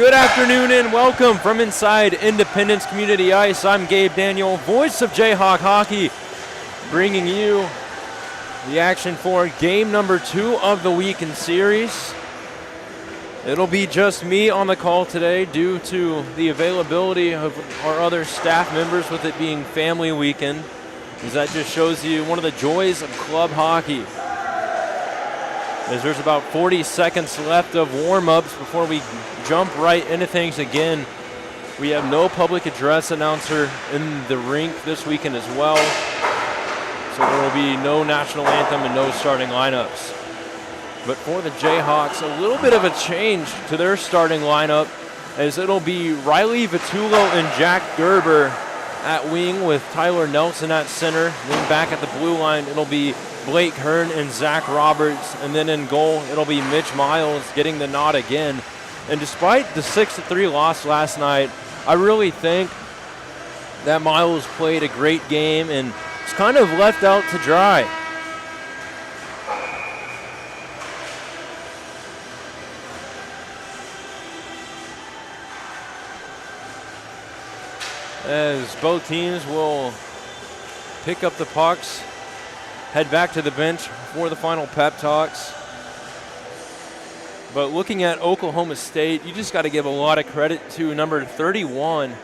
Good afternoon and welcome from inside Independence Community Ice. I'm Gabe Daniel, voice of Jayhawk Hockey, bringing you the action for game number 2 of the weekend series. It'll be just me on the call today due to the availability of our other staff members, with it being family weekend, as that just shows you one of the joys of club hockey. As there's about 40 seconds left of warm-ups before we jump right into things again. We have no public address announcer in the rink this weekend as well, so there will be no national anthem and no starting lineups. But for the Jayhawks, a little bit of a change to their starting lineup, as it'll be Riley Vitullo and Jack Gerber at wing with Tyler Nelson at center. Then back at the blue line, it'll be Blake Hearn and Zach Roberts. And then in goal, it'll be Mitch Miles getting the nod again. And despite the 6-3 loss last night, I really think that Miles played a great game and is kind of left out to dry. As both teams will pick up the pucks, head back to the bench for the final pep talks. But looking at Oklahoma State, you just got to give a lot of credit to number 31.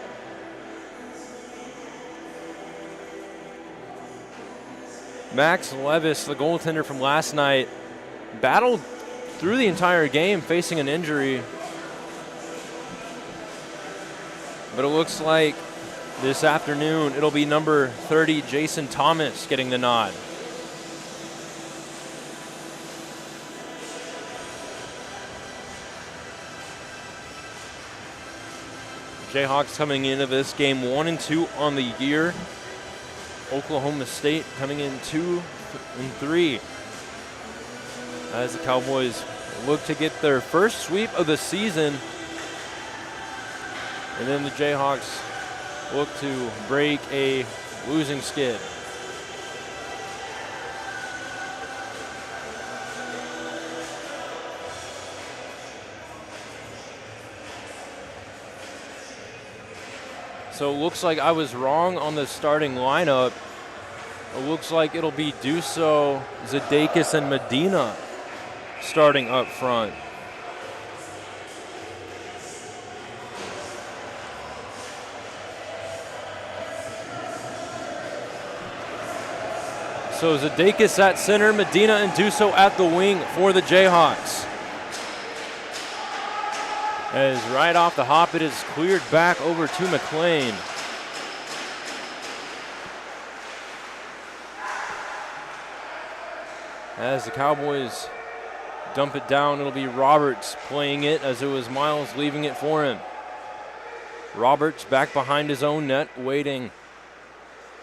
Max Levis, the goaltender from last night, battled through the entire game facing an injury. But it looks like this afternoon it'll be number 30, Jason Thomas, getting the nod. Jayhawks coming into this game 1-2 on the year. Oklahoma State coming in 2-3. As the Cowboys look to get their first sweep of the season. And then the Jayhawks look to break a losing skid. So it looks like I was wrong on the starting lineup. It looks like it'll be Duso, Zadakis, and Medina starting up front. So Zadakis at center, Medina and Duso at the wing for the Jayhawks. As right off the hop, it is cleared back over to McLean. As the Cowboys dump it down, it'll be Roberts playing it, as it was Miles leaving it for him. Roberts back behind his own net, waiting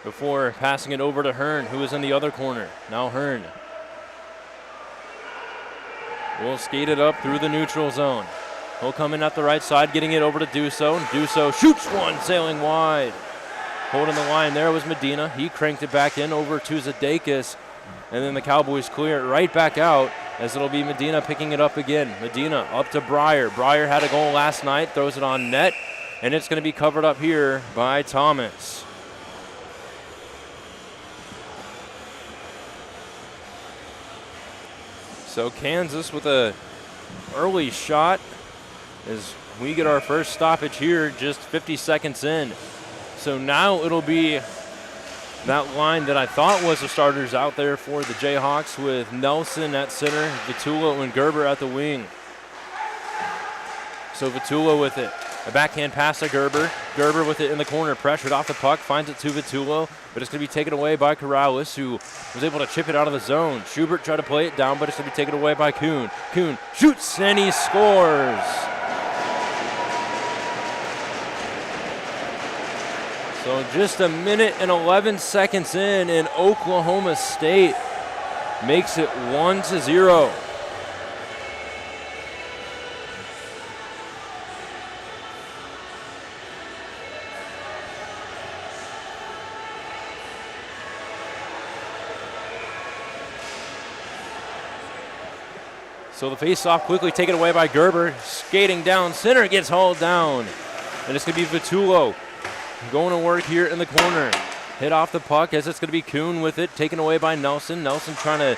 before passing it over to Hearn, who is in the other corner. Now Hearn will skate it up through the neutral zone. He'll come in at the right side, getting it over to Duso, and Duso shoots one, sailing wide. Holding the line there was Medina. He cranked it back in over to Zadakis, and then the Cowboys clear it right back out, as it'll be Medina picking it up again. Medina up to Breyer. Breyer had a goal last night, throws it on net, and it's going to be covered up here by Thomas. So Kansas with a early shot, as we get our first stoppage here just 50 seconds in. So now it'll be that line that I thought was the starters out there for the Jayhawks, with Nelson at center, Vitullo and Gerber at the wing. So Vitullo with it. A backhand pass to Gerber. Gerber with it in the corner, pressured off the puck, finds it to Vitullo, but it's going to be taken away by Corrales, who was able to chip it out of the zone. Schubert tried to play it down, but it's going to be taken away by Kuhn. Kuhn shoots and he scores. So just a minute and 11 seconds in, and Oklahoma State makes it 1-0. So the face-off quickly taken away by Gerber. Skating down center, gets hauled down. And it's going to be Vitullo going to work here in the corner. Hit off the puck as it's going to be Kuhn with it, taken away by Nelson. Nelson trying to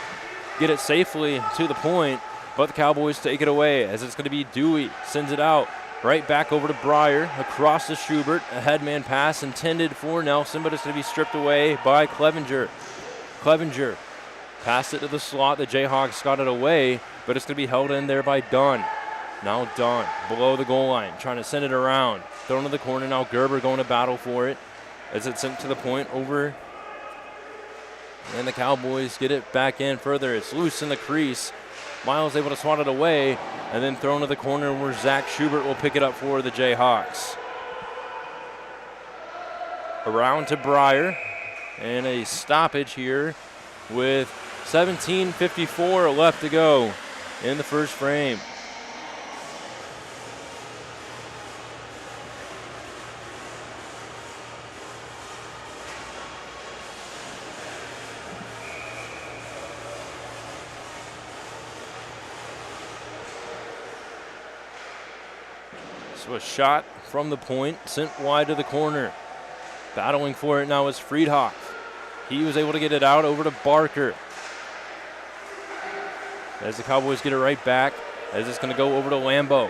get it safely to the point, but the Cowboys take it away as it's going to be Dewey. Sends it out right back over to Breyer, across to Schubert. A headman pass intended for Nelson, but it's going to be stripped away by Clevenger. Clevenger passed it to the slot. The Jayhawks got it away, but it's going to be held in there by Dunn. Now Dunn below the goal line, trying to send it around. Thrown to the corner, now Gerber going to battle for it as it's sent to the point over. And the Cowboys get it back in further. It's loose in the crease. Miles able to swat it away, and then thrown to the corner where Zach Schubert will pick it up for the Jayhawks. Around to Breyer, and a stoppage here with 17:54 left to go in the first frame. So a shot from the point, sent wide to the corner. Battling for it now is Friedhoff. He was able to get it out over to Barker. As the Cowboys get it right back, as it's going to go over to Lambeau.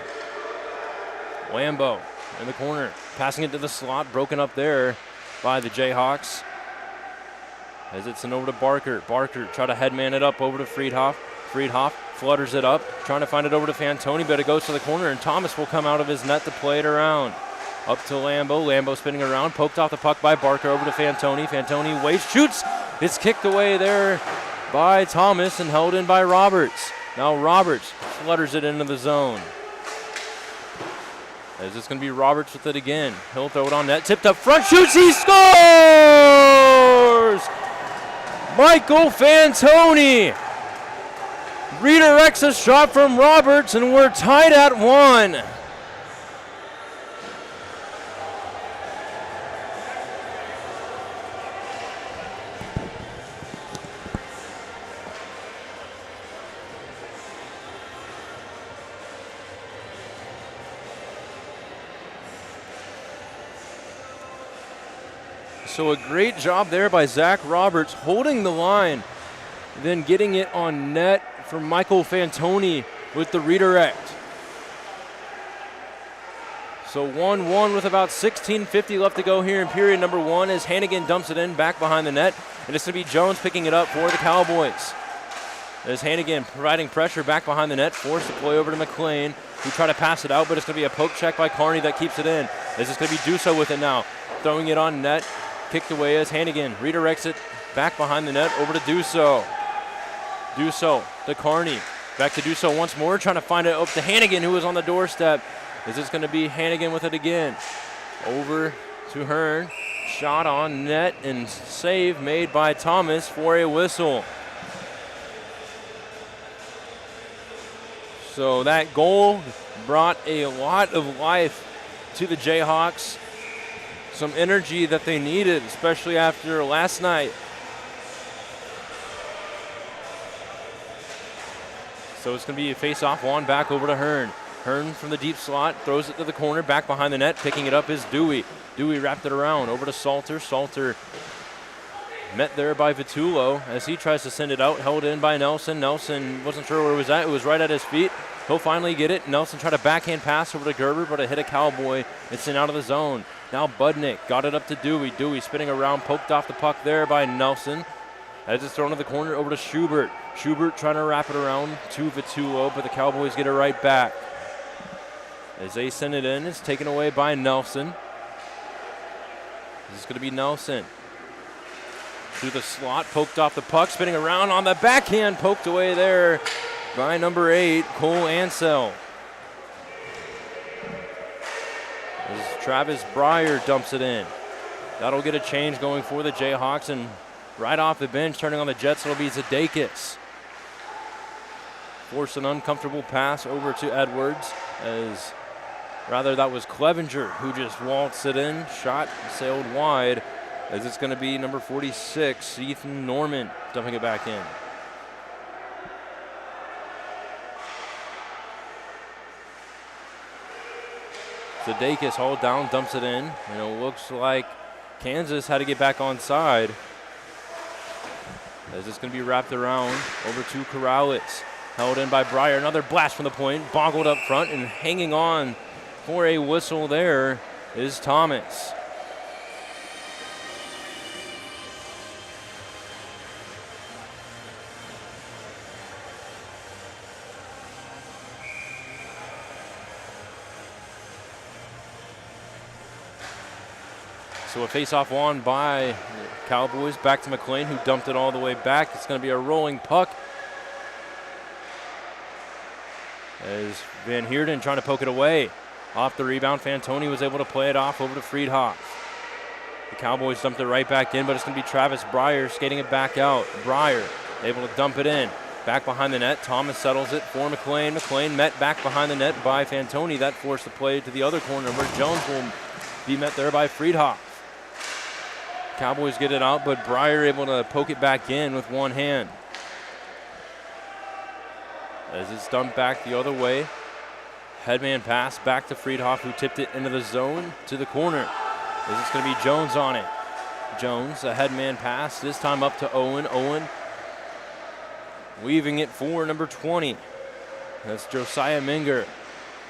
Lambeau in the corner, passing it to the slot, broken up there by the Jayhawks. As it's sent over to Barker. Barker try to headman it up over to Friedhoff. Friedhoff flutters it up, trying to find it over to Fantoni, but it goes to the corner, and Thomas will come out of his net to play it around. Up to Lambeau. Lambeau spinning around, poked off the puck by Barker over to Fantoni. Fantoni waits, shoots. It's kicked away there by Thomas and held in by Roberts. Now Roberts flutters it into the zone. As it's going to be Roberts with it again. He'll throw it on net, tipped up front, shoots, he scores! Michael Fantoni redirects a shot from Roberts, and we're tied at 1. So a great job there by Zach Roberts holding the line, then getting it on net from Michael Fantoni with the redirect. So 1-1 with about 16:50 left to go here in period number 1 as Hannigan dumps it in back behind the net, and it's going to be Jones picking it up for the Cowboys. As Hannigan providing pressure back behind the net, forced to play over to McLean, who tried to pass it out, but it's going to be a poke check by Carney that keeps it in. As it's going to be Dusso with it now, throwing it on net, kicked away as Hannigan redirects it back behind the net over to Dusso. Dusso to Carney, back to Dusso once more, trying to find it up to Hannigan, who was on the doorstep. Is this going to be Hannigan with it again? Over to Hearn, shot on net and save made by Thomas for a whistle. So that goal brought a lot of life to the Jayhawks. Some energy that they needed, especially after last night. So it's going to be a face-off one back over to Hearn. Hearn from the deep slot, throws it to the corner, back behind the net. Picking it up is Dewey. Dewey wrapped it around over to Salter. Salter met there by Vitullo as he tries to send it out, held in by Nelson. Nelson wasn't sure where it was at. It was right at his feet. He'll finally get it. Nelson tried a backhand pass over to Gerber, but it hit a Cowboy. It's in out of the zone. Now Budnick got it up to Dewey. Dewey spinning around, poked off the puck there by Nelson. As it's thrown to the corner over to Schubert. Schubert trying to wrap it around to Vitullo, but the Cowboys get it right back. As they send it in, it's taken away by Nelson. This is going to be Nelson. Through the slot, poked off the puck, spinning around on the backhand, poked away there by number 8, Cole Ansell. As Travis Breyer dumps it in. That'll get a change going for the Jayhawks, and right off the bench, turning on the Jets, it'll be Zadakis. Forced an uncomfortable pass over to Edwards, as rather that was Clevenger who just waltzed it in, shot, sailed wide, as it's going to be number 46, Ethan Norman, dumping it back in. Sudeikis hauled down, dumps it in, and it looks like Kansas had to get back on side. As it's going to be wrapped around over to Corrales. Held in by Breyer. Another blast from the point. Boggled up front and hanging on for a whistle there is Thomas. So a face-off won by Cowboys. Back to McLean, who dumped it all the way back. It's going to be a rolling puck. As Van Heerden trying to poke it away. Off the rebound, Fantoni was able to play it off over to Friedhoff. The Cowboys dumped it right back in, but it's going to be Travis Breyer skating it back out. Breyer able to dump it in. Back behind the net, Thomas settles it for McLean. McLean met back behind the net by Fantoni. That forced the play to the other corner where Jones will be met there by Friedhoff. Cowboys get it out, but Breyer able to poke it back in with one hand. As it's dumped back the other way. Headman pass back to Friedhoff, who tipped it into the zone to the corner. As it's going to be Jones on it. Jones, a headman pass, this time up to Owen. Owen weaving it for number 20. That's Josiah Minger.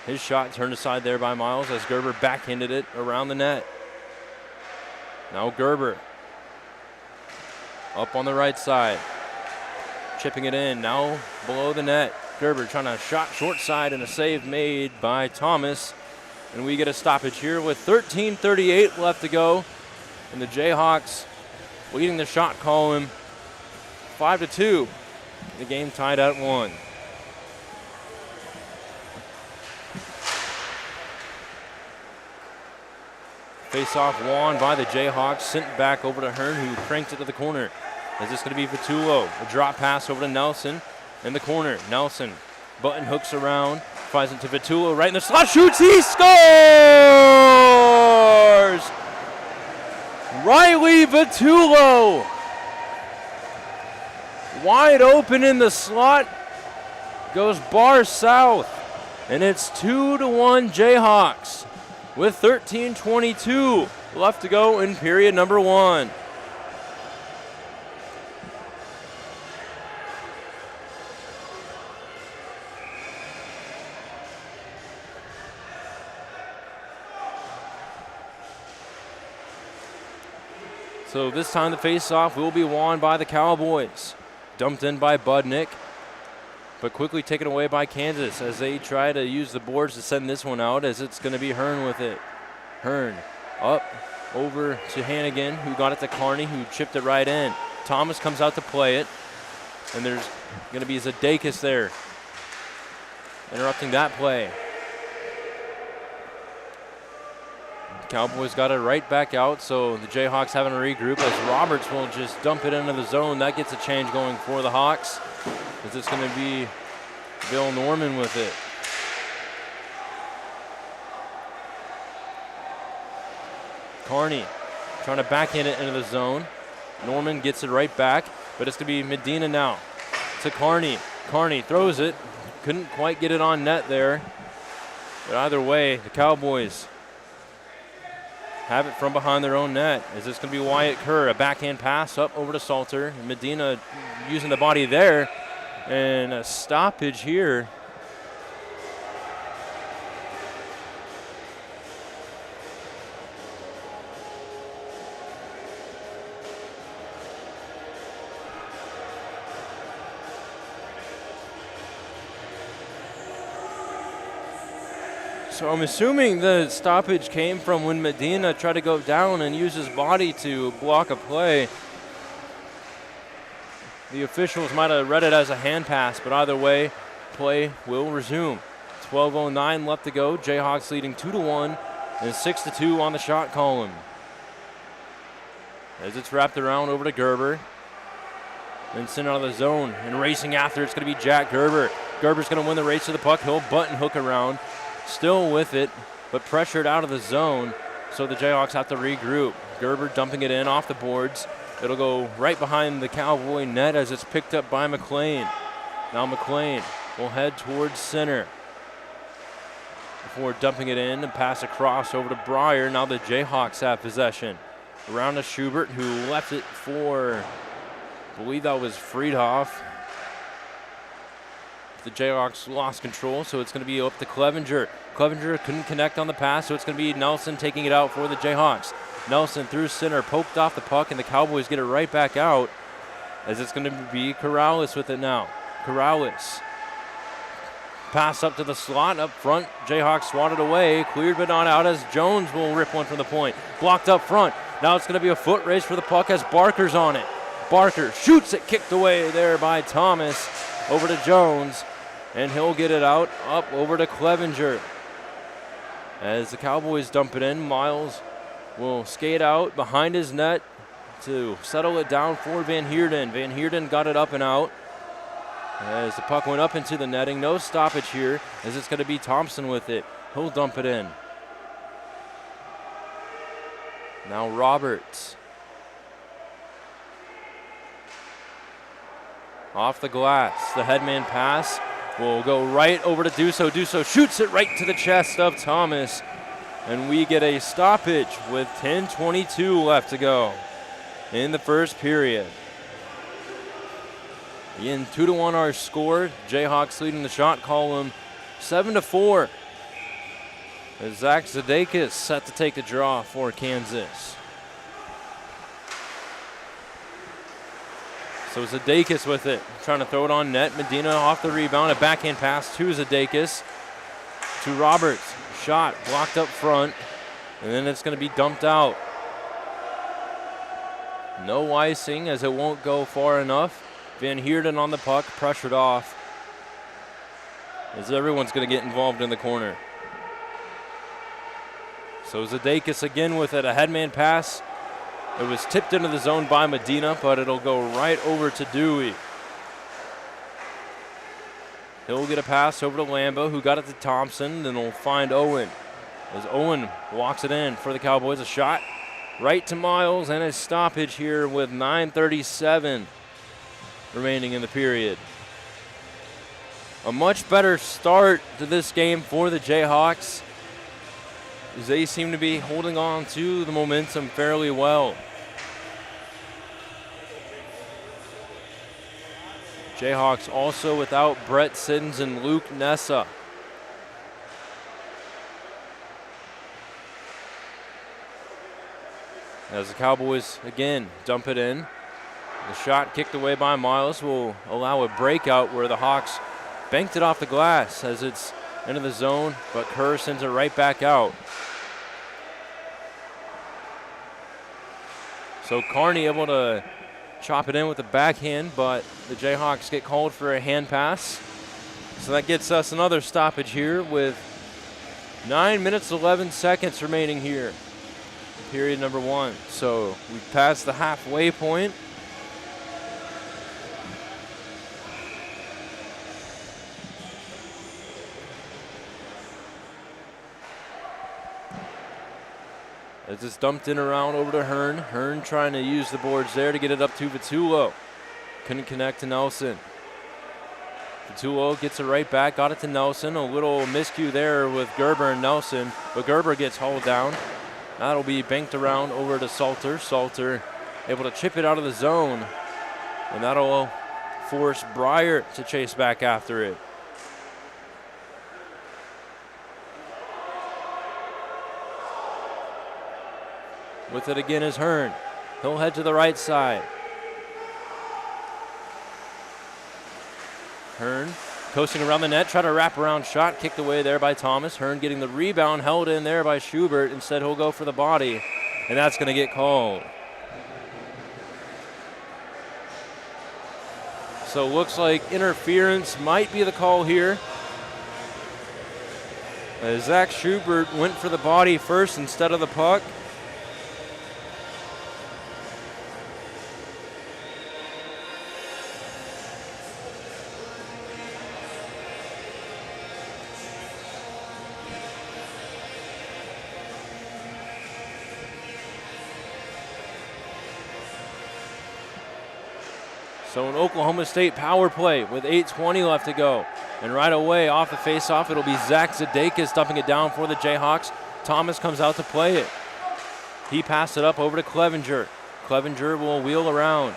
His shot turned aside there by Miles as Gerber backhanded it around the net. Now Gerber up on the right side. Chipping it in, now below the net. Gerber trying to shot short side and a save made by Thomas. And we get a stoppage here with 13:38 left to go. And the Jayhawks leading the shot column 5-2. The game tied at 1. Face-off won by the Jayhawks, sent back over to Hearn, who cranked it to the corner. Is this going to be Vitullo? A drop pass over to Nelson in the corner. Nelson, button hooks around, finds it to Vitullo right in the slot, shoots, he scores! Riley Vitullo, wide open in the slot, goes bar south, and it's 2-1 Jayhawks. With 13:22 left to go in period number 1. So this time the face-off will be won by the Cowboys. Dumped in by Budnick, but quickly taken away by Kansas as they try to use the boards to send this one out, as it's going to be Hearn with it. Hearn up over to Hannigan, who got it to Carney, who chipped it right in. Thomas comes out to play it, and there's going to be Sudeikis there, interrupting that play. Cowboys got it right back out, so the Jayhawks having to regroup as Roberts will just dump it into the zone. That gets a change going for the Hawks, as it's going to be Bill Norman with it. Carney trying to backhand it into the zone. Norman gets it right back, but it's going to be Medina now to Carney. Carney throws it, couldn't quite get it on net there, but either way, the Cowboys have it from behind their own net. Is this going to be Wyatt Kerr? A backhand pass up over to Salter. Medina using the body there, and a stoppage here. So I'm assuming the stoppage came from when Medina tried to go down and use his body to block a play. The officials might have read it as a hand pass, but either way, play will resume. 12:09 left to go. Jayhawks leading 2-1 and 6-2 on the shot column. As it's wrapped around over to Gerber. Then sent out of the zone and racing after, it's going to be Jack Gerber. Gerber's going to win the race to the puck. He'll button hook around. Still with it, but pressured out of the zone, so the Jayhawks have to regroup. Gerber dumping it in off the boards. It'll go right behind the Cowboy net as it's picked up by McLean. Now McLean will head towards center. before dumping it in and pass across over to Breyer. Now the Jayhawks have possession. Around to Schubert, who left it for, I believe that was Friedhoff. The Jayhawks lost control, so it's going to be up to Clevenger. Clevenger couldn't connect on the pass, so it's going to be Nelson taking it out for the Jayhawks. Nelson through center, poked off the puck, and the Cowboys get it right back out, as it's going to be Corrales with it now. Corrales. Pass up to the slot, up front. Jayhawks swatted away, cleared but not out, as Jones will rip one from the point. Blocked up front. Now it's going to be a foot race for the puck as Barker's on it. Barker shoots it, kicked away there by Thomas. Over to Jones, and he'll get it out, up over to Clevenger. As the Cowboys dump it in, Miles will skate out behind his net to settle it down for Van Heerden. Van Heerden got it up and out as the puck went up into the netting. No stoppage here, as it's going to be Thompson with it. He'll dump it in. Now Roberts. Off the glass, the headman pass will go right over to Dusso. Dusso shoots it right to the chest of Thomas, and we get a stoppage with 10:22 left to go in the first period. Again, 2-1 our score. Jayhawks leading the shot column 7-4. As Zach Zadakis set to take the draw for Kansas. So Zadakis with it, trying to throw it on net. Medina off the rebound, a backhand pass to Zadakis. To Roberts, shot blocked up front, and then it's going to be dumped out. No icing, as it won't go far enough. Van Heerden on the puck, pressured off, as everyone's going to get involved in the corner. So Zadakis again with it, a headman pass. It was tipped into the zone by Medina, but it'll go right over to Dewey. He'll get a pass over to Lambo, who got it to Thompson, then he'll find Owen. As Owen walks it in for the Cowboys, a shot right to Miles, and a stoppage here with 9:37 remaining in the period. A much better start to this game for the Jayhawks, as they seem to be holding on to the momentum fairly well. Jayhawks also without Brett Siddons and Luke Nessa. As the Cowboys again dump it in. The shot kicked away by Miles will allow a breakout where the Hawks banked it off the glass as it's into the zone, but Kerr sends it right back out. So Carney able to chop it in with the backhand, but the Jayhawks get called for a hand pass. So that gets us another stoppage here with 9 minutes, 11 seconds remaining here. Period number one. So we passed the halfway point. As it's dumped in around over to Hearn. Hearn trying to use the boards there to get it up to Vitullo. Couldn't connect to Nelson. Vitullo gets it right back, got it to Nelson. A little miscue there with Gerber and Nelson, but Gerber gets hauled down. That'll be banked around over to Salter. Salter able to chip it out of the zone, and that'll force Breyer to chase back after it. With it again is Hearn. He'll head to the right side. Hearn coasting around the net, try to wrap around shot, kicked away there by Thomas. Hearn getting the rebound, held in there by Schubert. Instead, he'll go for the body, and that's going to get called. So looks like interference might be the call here. As Zach Schubert went for the body first instead of the puck. So an Oklahoma State power play with 8:20 left to go. And right away, off the face-off, it'll be Zach Zadakis dumping it down for the Jayhawks. Thomas comes out to play it. He passed it up over to Clevenger. Clevenger will wheel around.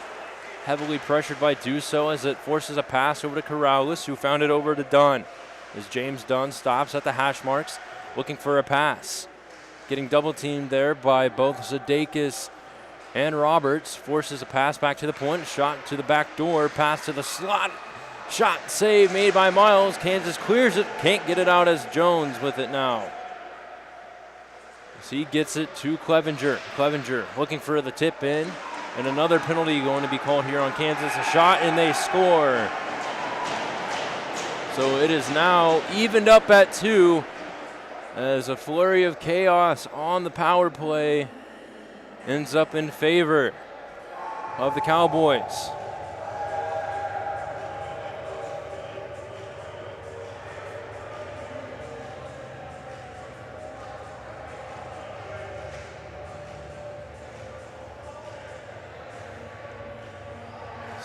Heavily pressured by Duso as it forces a pass over to Corrales, who found it over to Dunn. As James Dunn stops at the hash marks, looking for a pass. Getting double-teamed there by both Zadakis and Roberts. Forces a pass back to the point. Shot to the back door. Pass to the slot. Shot save made by Miles. Kansas clears it. Can't get it out as Jones with it now. So he gets it to Clevenger. Clevenger looking for the tip in. And another penalty going to be called here on Kansas. A shot and they score. So it is now evened up at 2 as a flurry of chaos on the power play ends up in favor of the Cowboys.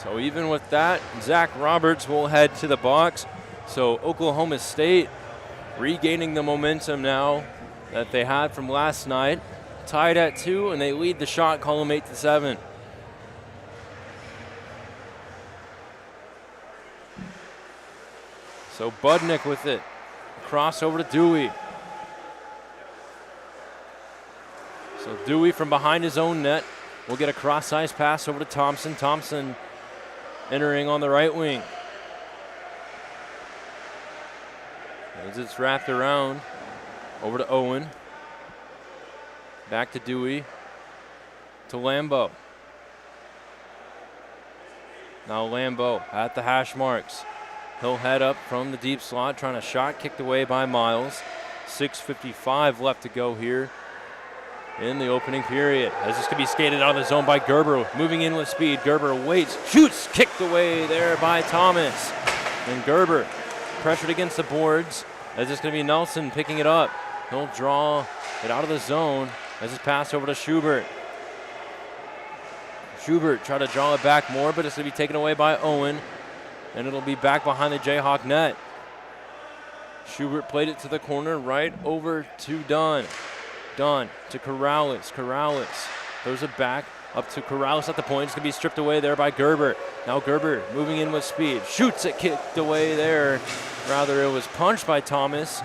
So even with that, Zach Roberts will head to the box. So Oklahoma State regaining the momentum now that they had from last night. Tied at 2, and they lead the shot column 8-7. So Budnick with it. Cross over to Dewey. So Dewey from behind his own net will get a cross-ice pass over to Thompson. Thompson entering on the right wing. As it's wrapped around, over to Owen. Back to Dewey. To Lambeau. Now Lambeau at the hash marks. He'll head up from the deep slot, trying to shot kicked away by Miles. 6:55 left to go here in the opening period. As this could be skated out of the zone by Gerber, moving in with speed. Gerber waits, shoots, kicked away there by Thomas. And Gerber pressured against the boards. As it's going to be Nelson picking it up. He'll draw it out of the zone as it's passed over to Schubert. Schubert try to draw it back more, but it's going to be taken away by Owen. And it'll be back behind the Jayhawk net. Schubert played it to the corner, right over to Dunn. Dunn to Corrales. Corrales throws it back up to Corrales at the point. It's going to be stripped away there by Gerber. Now Gerber moving in with speed. Shoots it, kicked away there. Rather, it was punched by Thomas.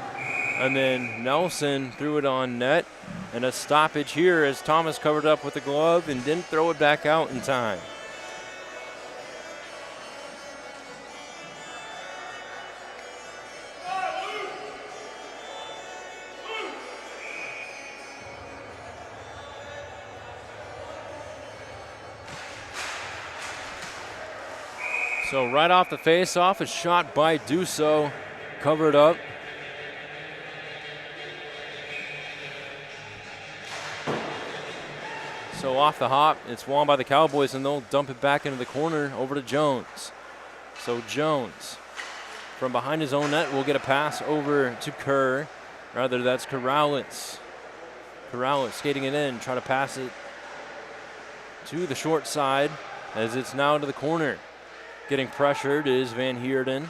And then Nelson threw it on net. And a stoppage here as Thomas covered up with the glove and didn't throw it back out in time. So right off the face-off, a shot by Duso, covered up. So off the hop, it's won by the Cowboys, and they'll dump it back into the corner over to Jones. So Jones, from behind his own net, will get a pass over to Kerr. Rather, that's Corrales. Corrales skating it in, trying to pass it to the short side as it's now to the corner. Getting pressured is Van Heerden.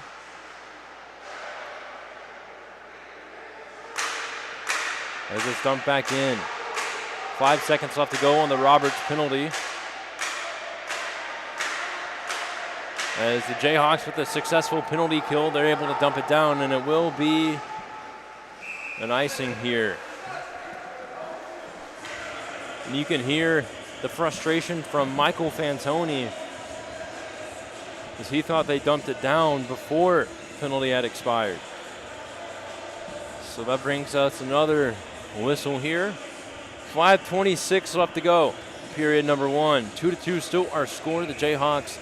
As it's dumped back in. 5 seconds left to go on the Roberts penalty. As the Jayhawks with a successful penalty kill, they're able to dump it down, and it will be an icing here. And you can hear the frustration from Michael Fantoni, as he thought they dumped it down before penalty had expired. So that brings us another whistle here. 5:26 left to go. Period number 1. 2-2 still our score. The Jayhawks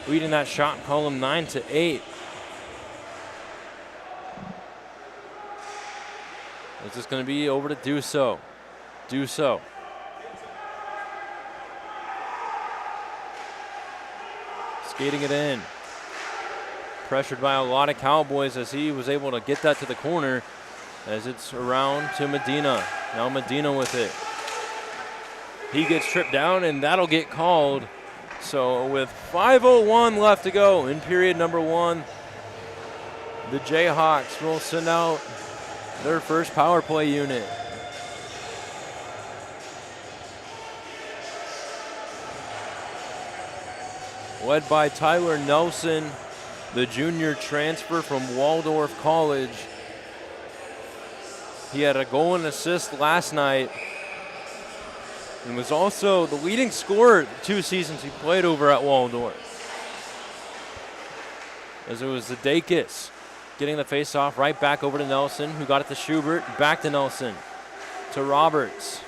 leading that shot column 9-8. It's just going to be over to Duso. Duso. Skating it in. Pressured by a lot of Cowboys as he was able to get that to the corner as it's around to Medina. Now Medina with it. He gets tripped down and that'll get called. So with 5:01 left to go in period number 1, the Jayhawks will send out their first power play unit. Led by Tyler Nelson, the junior transfer from Waldorf College. He had a goal and assist last night and was also the leading scorer the 2 seasons he played over at Waldorf. As it was Zadakis getting the face-off right back over to Nelson, who got it to Schubert, back to Nelson, to Roberts.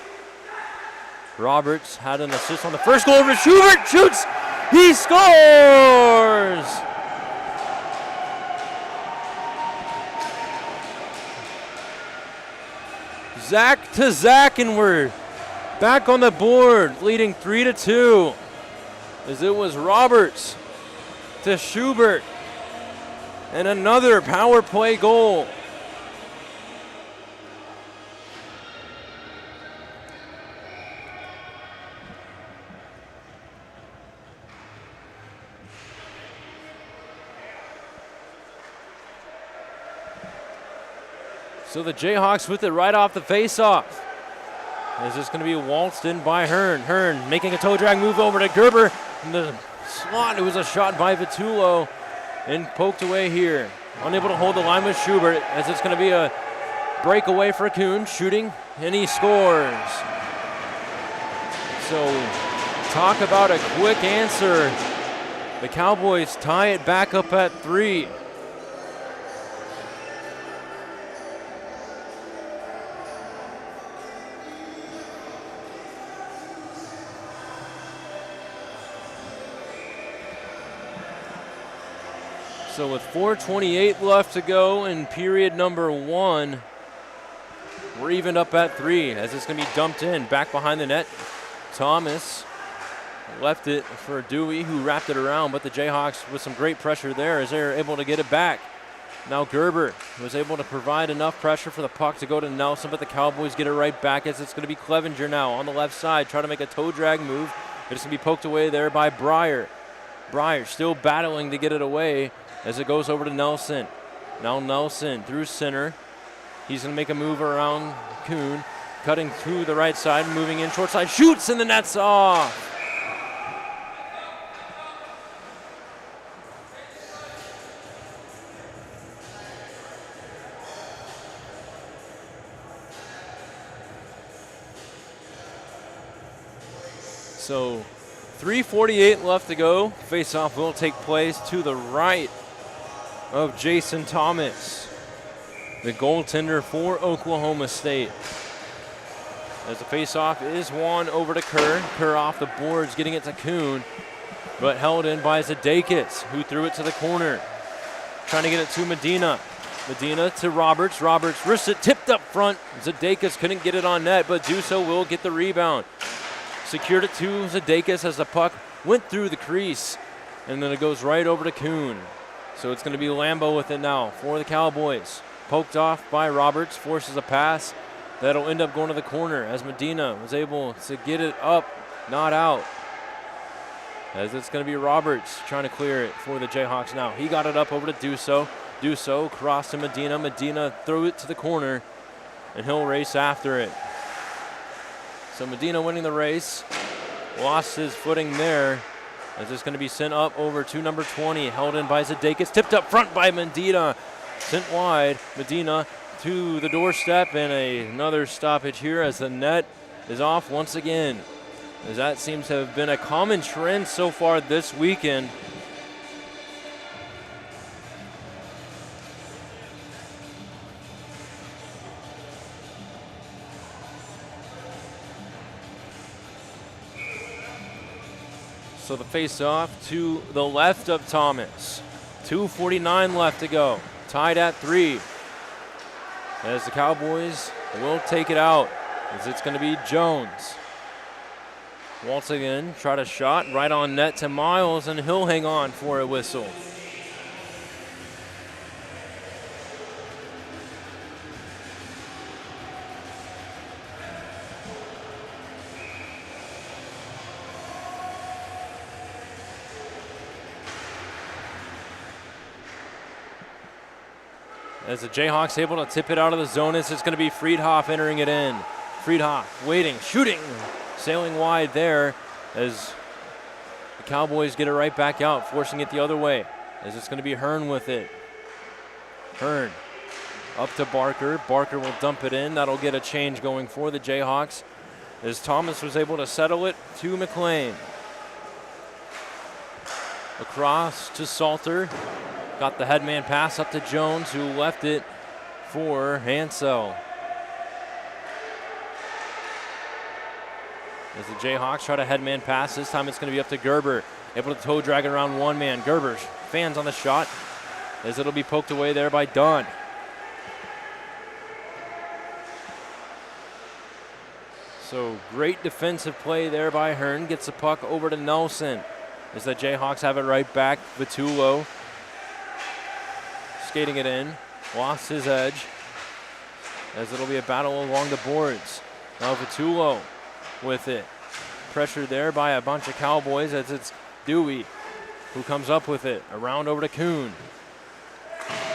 Roberts had an assist on the first goal over Schubert, shoots, he scores! Zach to Zach, and we're back on the board, leading 3-2, as it was Roberts to Schubert, and another power play goal. So the Jayhawks with it right off the face-off. Is this going to be waltzed in by Hearn? Hearn making a toe drag move over to Gerber. In the slot, it was a shot by Vitullo and poked away here. Unable to hold the line with Schubert, as it's going to be a breakaway for Kuhn, shooting, and he scores. So talk about a quick answer. The Cowboys tie it back up at 3. So with 4:28 left to go in period number 1, we're evened up at 3 as it's going to be dumped in back behind the net. Thomas left it for Dewey, who wrapped it around, but the Jayhawks with some great pressure there as they're able to get it back. Now Gerber was able to provide enough pressure for the puck to go to Nelson, but the Cowboys get it right back as it's going to be Clevenger now on the left side, trying to make a toe drag move, but it's going to be poked away there by Breyer. Breyer still battling to get it away as it goes over to Nelson. Now Nelson through center. He's going to make a move around Kuhn, cutting to the right side, moving in short side, shoots, and the net's off. So 3:48 left to go. Face-off will take place to the right of Jason Thomas, the goaltender for Oklahoma State. As the face-off is won over to Kerr. Kerr off the boards, getting it to Kuhn, but held in by Zadakis, who threw it to the corner. Trying to get it to Medina. Medina to Roberts. Roberts wrists it, tipped up front. Zadakis couldn't get it on net, but Duso will get the rebound. Secured it to Zadakis as the puck went through the crease, and then it goes right over to Kuhn. So it's going to be Lambeau with it now for the Cowboys. Poked off by Roberts, forces a pass. That'll end up going to the corner as Medina was able to get it up, not out. As it's going to be Roberts trying to clear it for the Jayhawks now. He got it up over to Duso. Duso crossed to Medina. Medina threw it to the corner, and he'll race after it. So Medina winning the race, lost his footing there, as it's going to be sent up over to number 20, held in by Zadakis, tipped up front by Medina, sent wide. Medina to the doorstep, and another stoppage here as the net is off once again, as that seems to have been a common trend so far this weekend. So the face-off to the left of Thomas. 2:49 left to go. Tied at 3. As the Cowboys will take it out, as it's going to be Jones. Once again, try to shot right on net to Miles, and he'll hang on for a whistle. As the Jayhawks able to tip it out of the zone, it's going to be Friedhoff entering it in. Friedhoff waiting, shooting, sailing wide there as the Cowboys get it right back out, forcing it the other way. As it's going to be Hearn with it. Hearn up to Barker. Barker will dump it in. That'll get a change going for the Jayhawks as Thomas was able to settle it to McLean. Across to Salter. Got the headman pass up to Jones, who left it for Hansel. As the Jayhawks try to headman pass, this time it's going to be up to Gerber. Able to toe drag it around one man. Gerber fans on the shot as it'll be poked away there by Dunn. So great defensive play there by Hearn. Gets the puck over to Nelson as the Jayhawks have it right back. Vitullo skating it in. Lost his edge as it'll be a battle along the boards. Now Vitullo with it. Pressured there by a bunch of Cowboys as it's Dewey who comes up with it. Around over to Kuhn.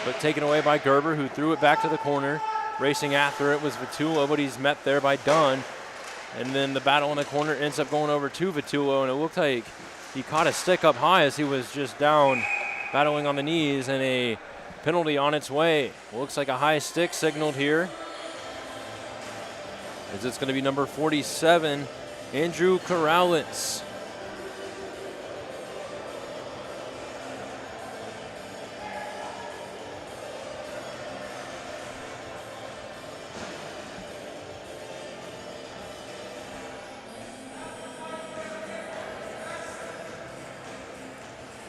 But taken away by Gerber, who threw it back to the corner. Racing after it was Vitullo, but he's met there by Dunn. And then the battle in the corner ends up going over to Vitullo, and it looked like he caught a stick up high as he was just down, battling on the knees, and a penalty on its way. Looks like a high stick signaled here, as it's going to be number 47, Andrew Corrales.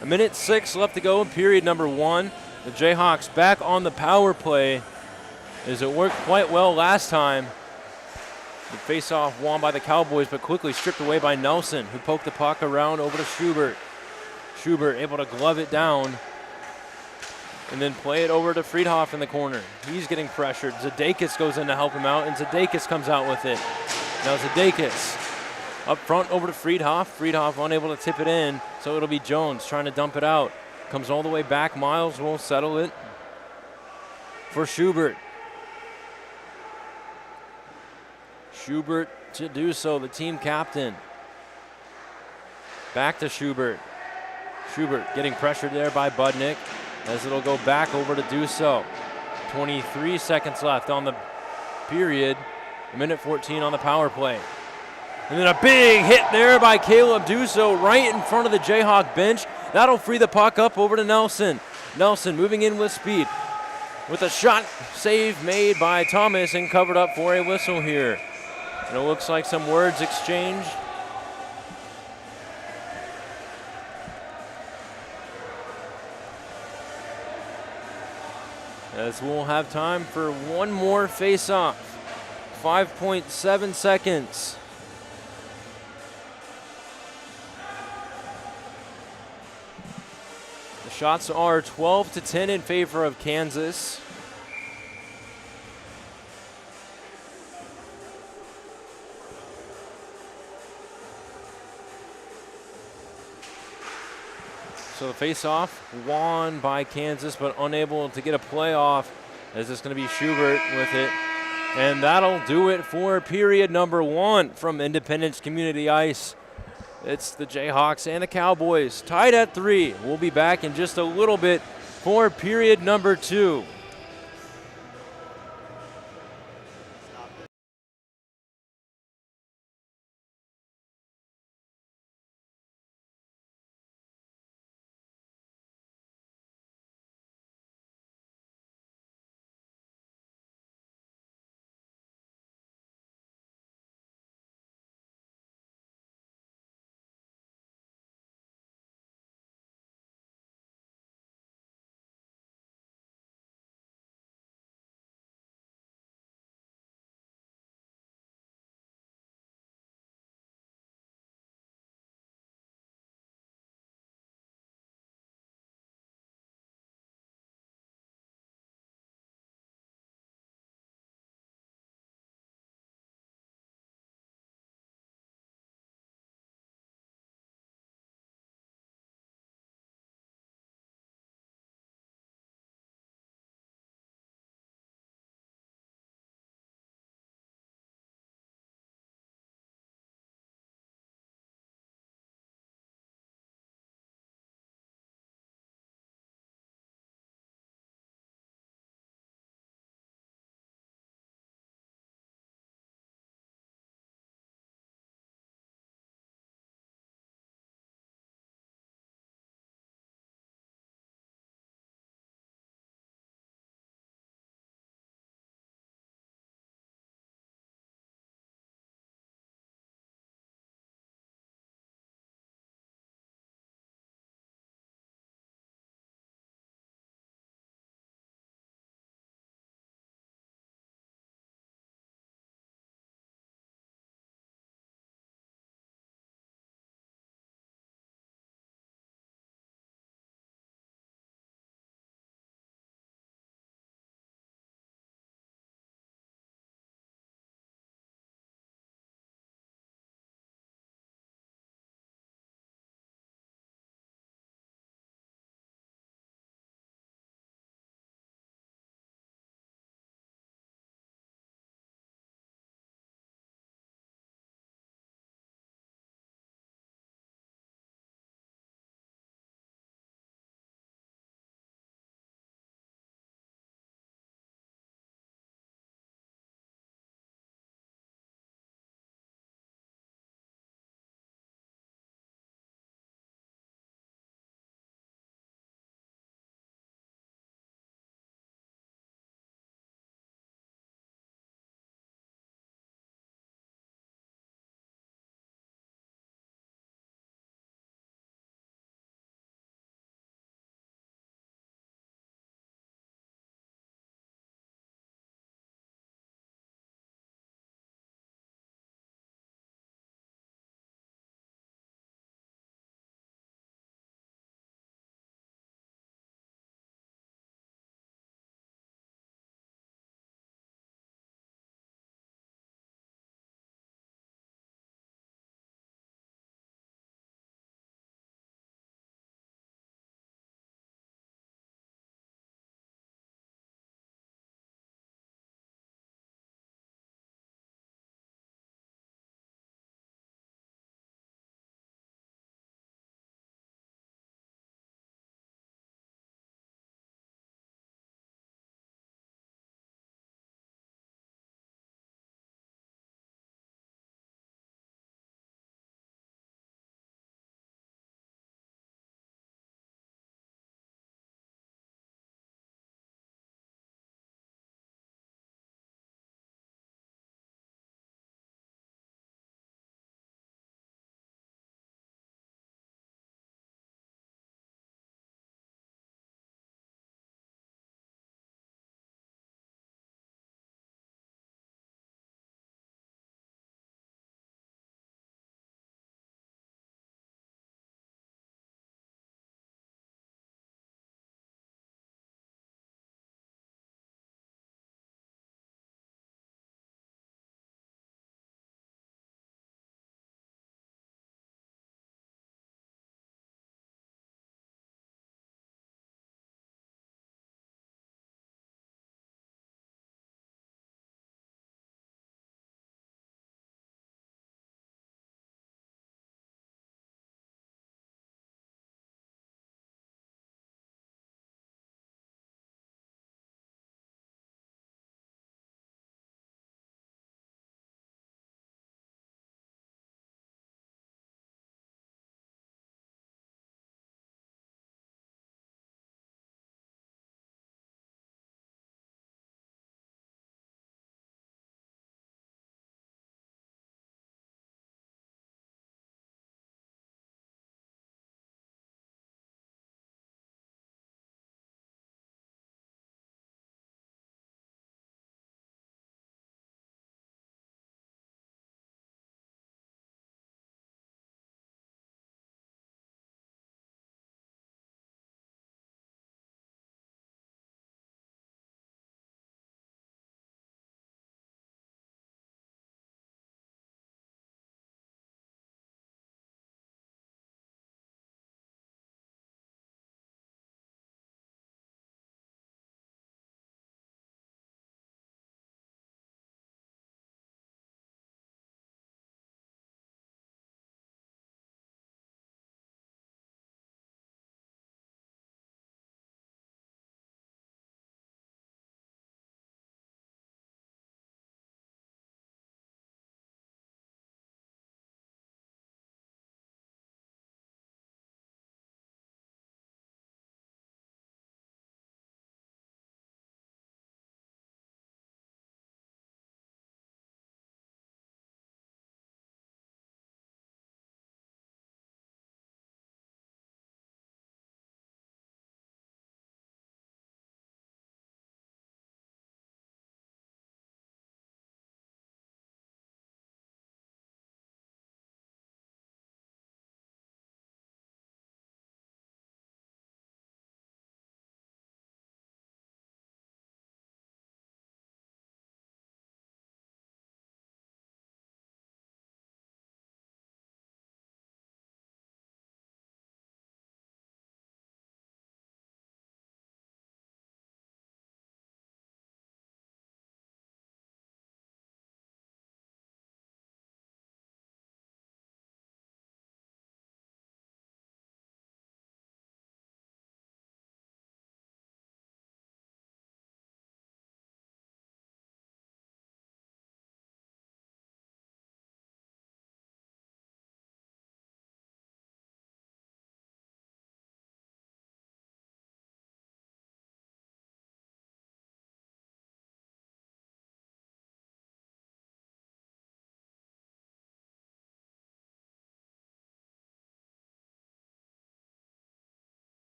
A minute 6 left to go in period number 1. The Jayhawks back on the power play as it worked quite well last time. The face-off won by the Cowboys, but quickly stripped away by Nelson, who poked the puck around over to Schubert. Schubert able to glove it down and then play it over to Friedhoff in the corner. He's getting pressured. Zadakis goes in to help him out, and Zadakis comes out with it. Now Zadakis up front over to Friedhoff. Friedhoff unable to tip it in, so it'll be Jones trying to dump it out. Comes all the way back. Miles will settle it for Schubert. Schubert to do so, the team captain. Back to Schubert. Schubert getting pressured there by Budnick as it'll go back over to do so. 23 seconds left on the period. A minute 14 on the power play. And then a big hit there by Caleb Duso right in front of the Jayhawk bench. That'll free the puck up over to Nelson. Nelson moving in with speed with a shot save made by Thomas and covered up for a whistle here. And it looks like some words exchanged. As we'll have time for one more face-off. 5.7 seconds. The shots are 12-10 in favor of Kansas. So the face-off won by Kansas, but unable to get a playoff, as it's going to be Schubert with it. And that'll do it for period number 1 from Independence Community Ice. It's the Jayhawks and the Cowboys tied at 3. We'll be back in just a little bit for period number 2.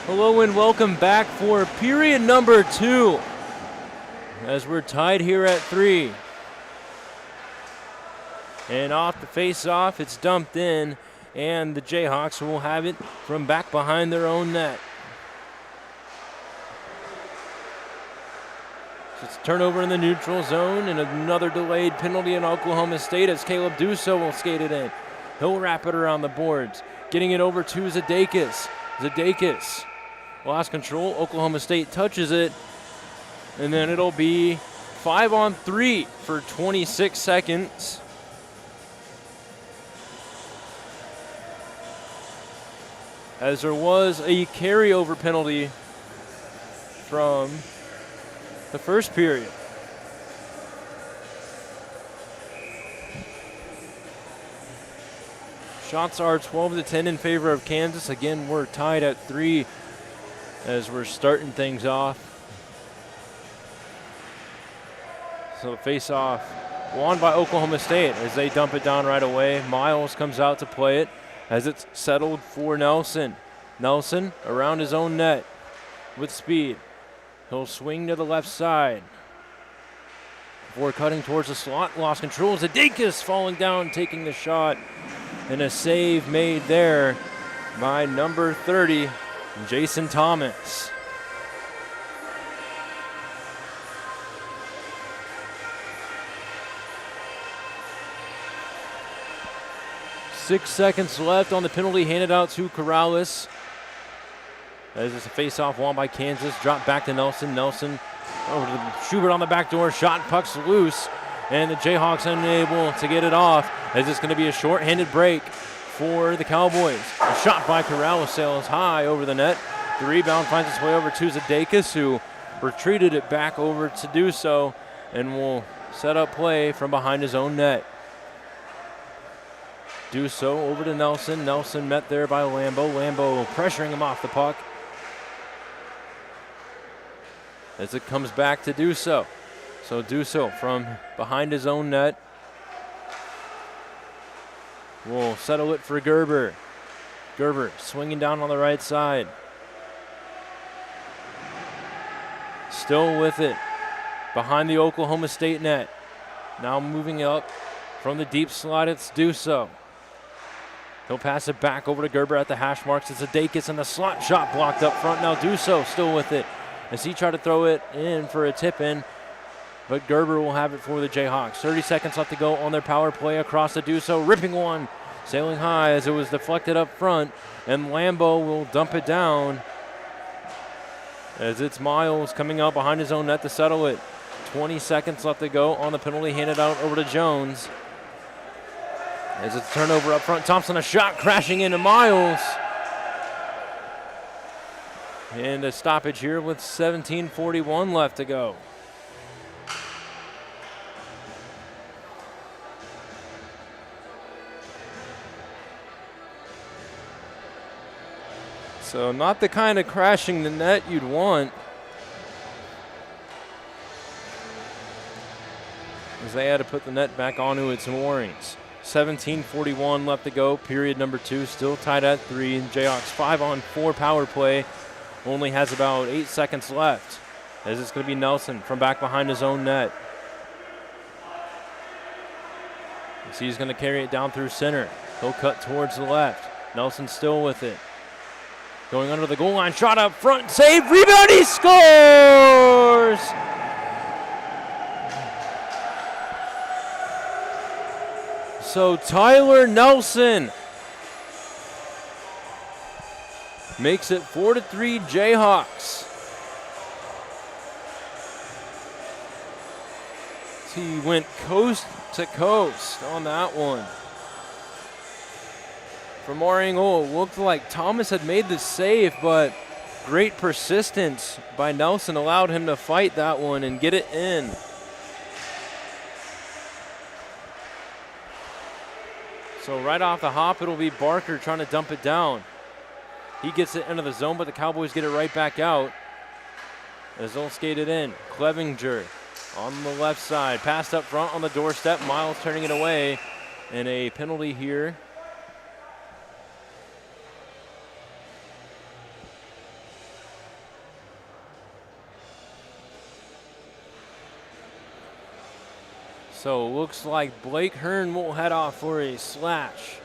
Hello and welcome back for period number 2 as we're tied here at 3. And off the face-off, it's dumped in, and the Jayhawks will have it from back behind their own net. So it's a turnover in the neutral zone and another delayed penalty in Oklahoma State as Caleb Duso will skate it in. He'll wrap it around the boards, getting it over to Zadakis. Zadakis lost control. Oklahoma State touches it, and then it'll be 5-on-3 for 26 seconds. As there was a carryover penalty from the first period. Shots are 12-10 in favor of Kansas. Again, we're tied at 3 as we're starting things off. So the face-off won by Oklahoma State as they dump it down right away. Miles comes out to play it as it's settled for Nelson. Nelson around his own net with speed. He'll swing to the left side. Before cutting towards the slot, lost control. Zadakis falling down, taking the shot. And a save made there by number 30, Jason Thomas. Six seconds left on the penalty handed out to Corrales. As it's a face-off won by Kansas. Drop back to Nelson. Nelson over to Schubert on the back door. Shot, puck's loose. And the Jayhawks unable to get it off. As it's going to be a short-handed break for the Cowboys. A shot by Corrales sails high over the net. The rebound finds its way over to Zadakis, who retreated it back over to do so and will set up play from behind his own net. Do so over to Nelson. Nelson met there by Lambo. Lambo pressuring him off the puck. As it comes back to Duso. So Duso from behind his own net will settle it for Gerber. Gerber swinging down on the right side. Still with it behind the Oklahoma State net. Now moving up from the deep slot, it's Duso. He'll pass it back over to Gerber at the hash marks. It's Zadakis and the slot shot blocked up front. Now Duso still with it as he tried to throw it in for a tip-in. But Gerber will have it for the Jayhawks. 30 seconds left to go on their power play across the Duso. Ripping one, sailing high as it was deflected up front. And Lambo will dump it down as it's Miles coming out behind his own net to settle it. 20 seconds left to go on the penalty handed out over to Jones. As it's turnover up front, Thompson a shot crashing into Miles. And a stoppage here with 17:41 left to go. So not the kind of crashing the net you'd want. As they had to put the net back onto its moorings. 17:41 left to go, period number 2, still tied at 3. Jayhawks 5-on-4 power play, only has about 8 seconds left. As it's going to be Nelson from back behind his own net. So he's going to carry it down through center. He'll cut towards the left. Nelson still with it. Going under the goal line, shot up front, save, rebound, he scores! So Tyler Nelson makes it 4-3 Jayhawks. He went coast to coast on that one. From our angle, it looked like Thomas had made the save, but great persistence by Nelson allowed him to fight that one and get it in. So right off the hop, it'll be Barker trying to dump it down. He gets it into the zone, but the Cowboys get it right back out as they'll skate it in. Clevenger on the left side, passed up front on the doorstep. Miles turning it away, and a penalty here. So looks like Blake Hearn will head off for a slash.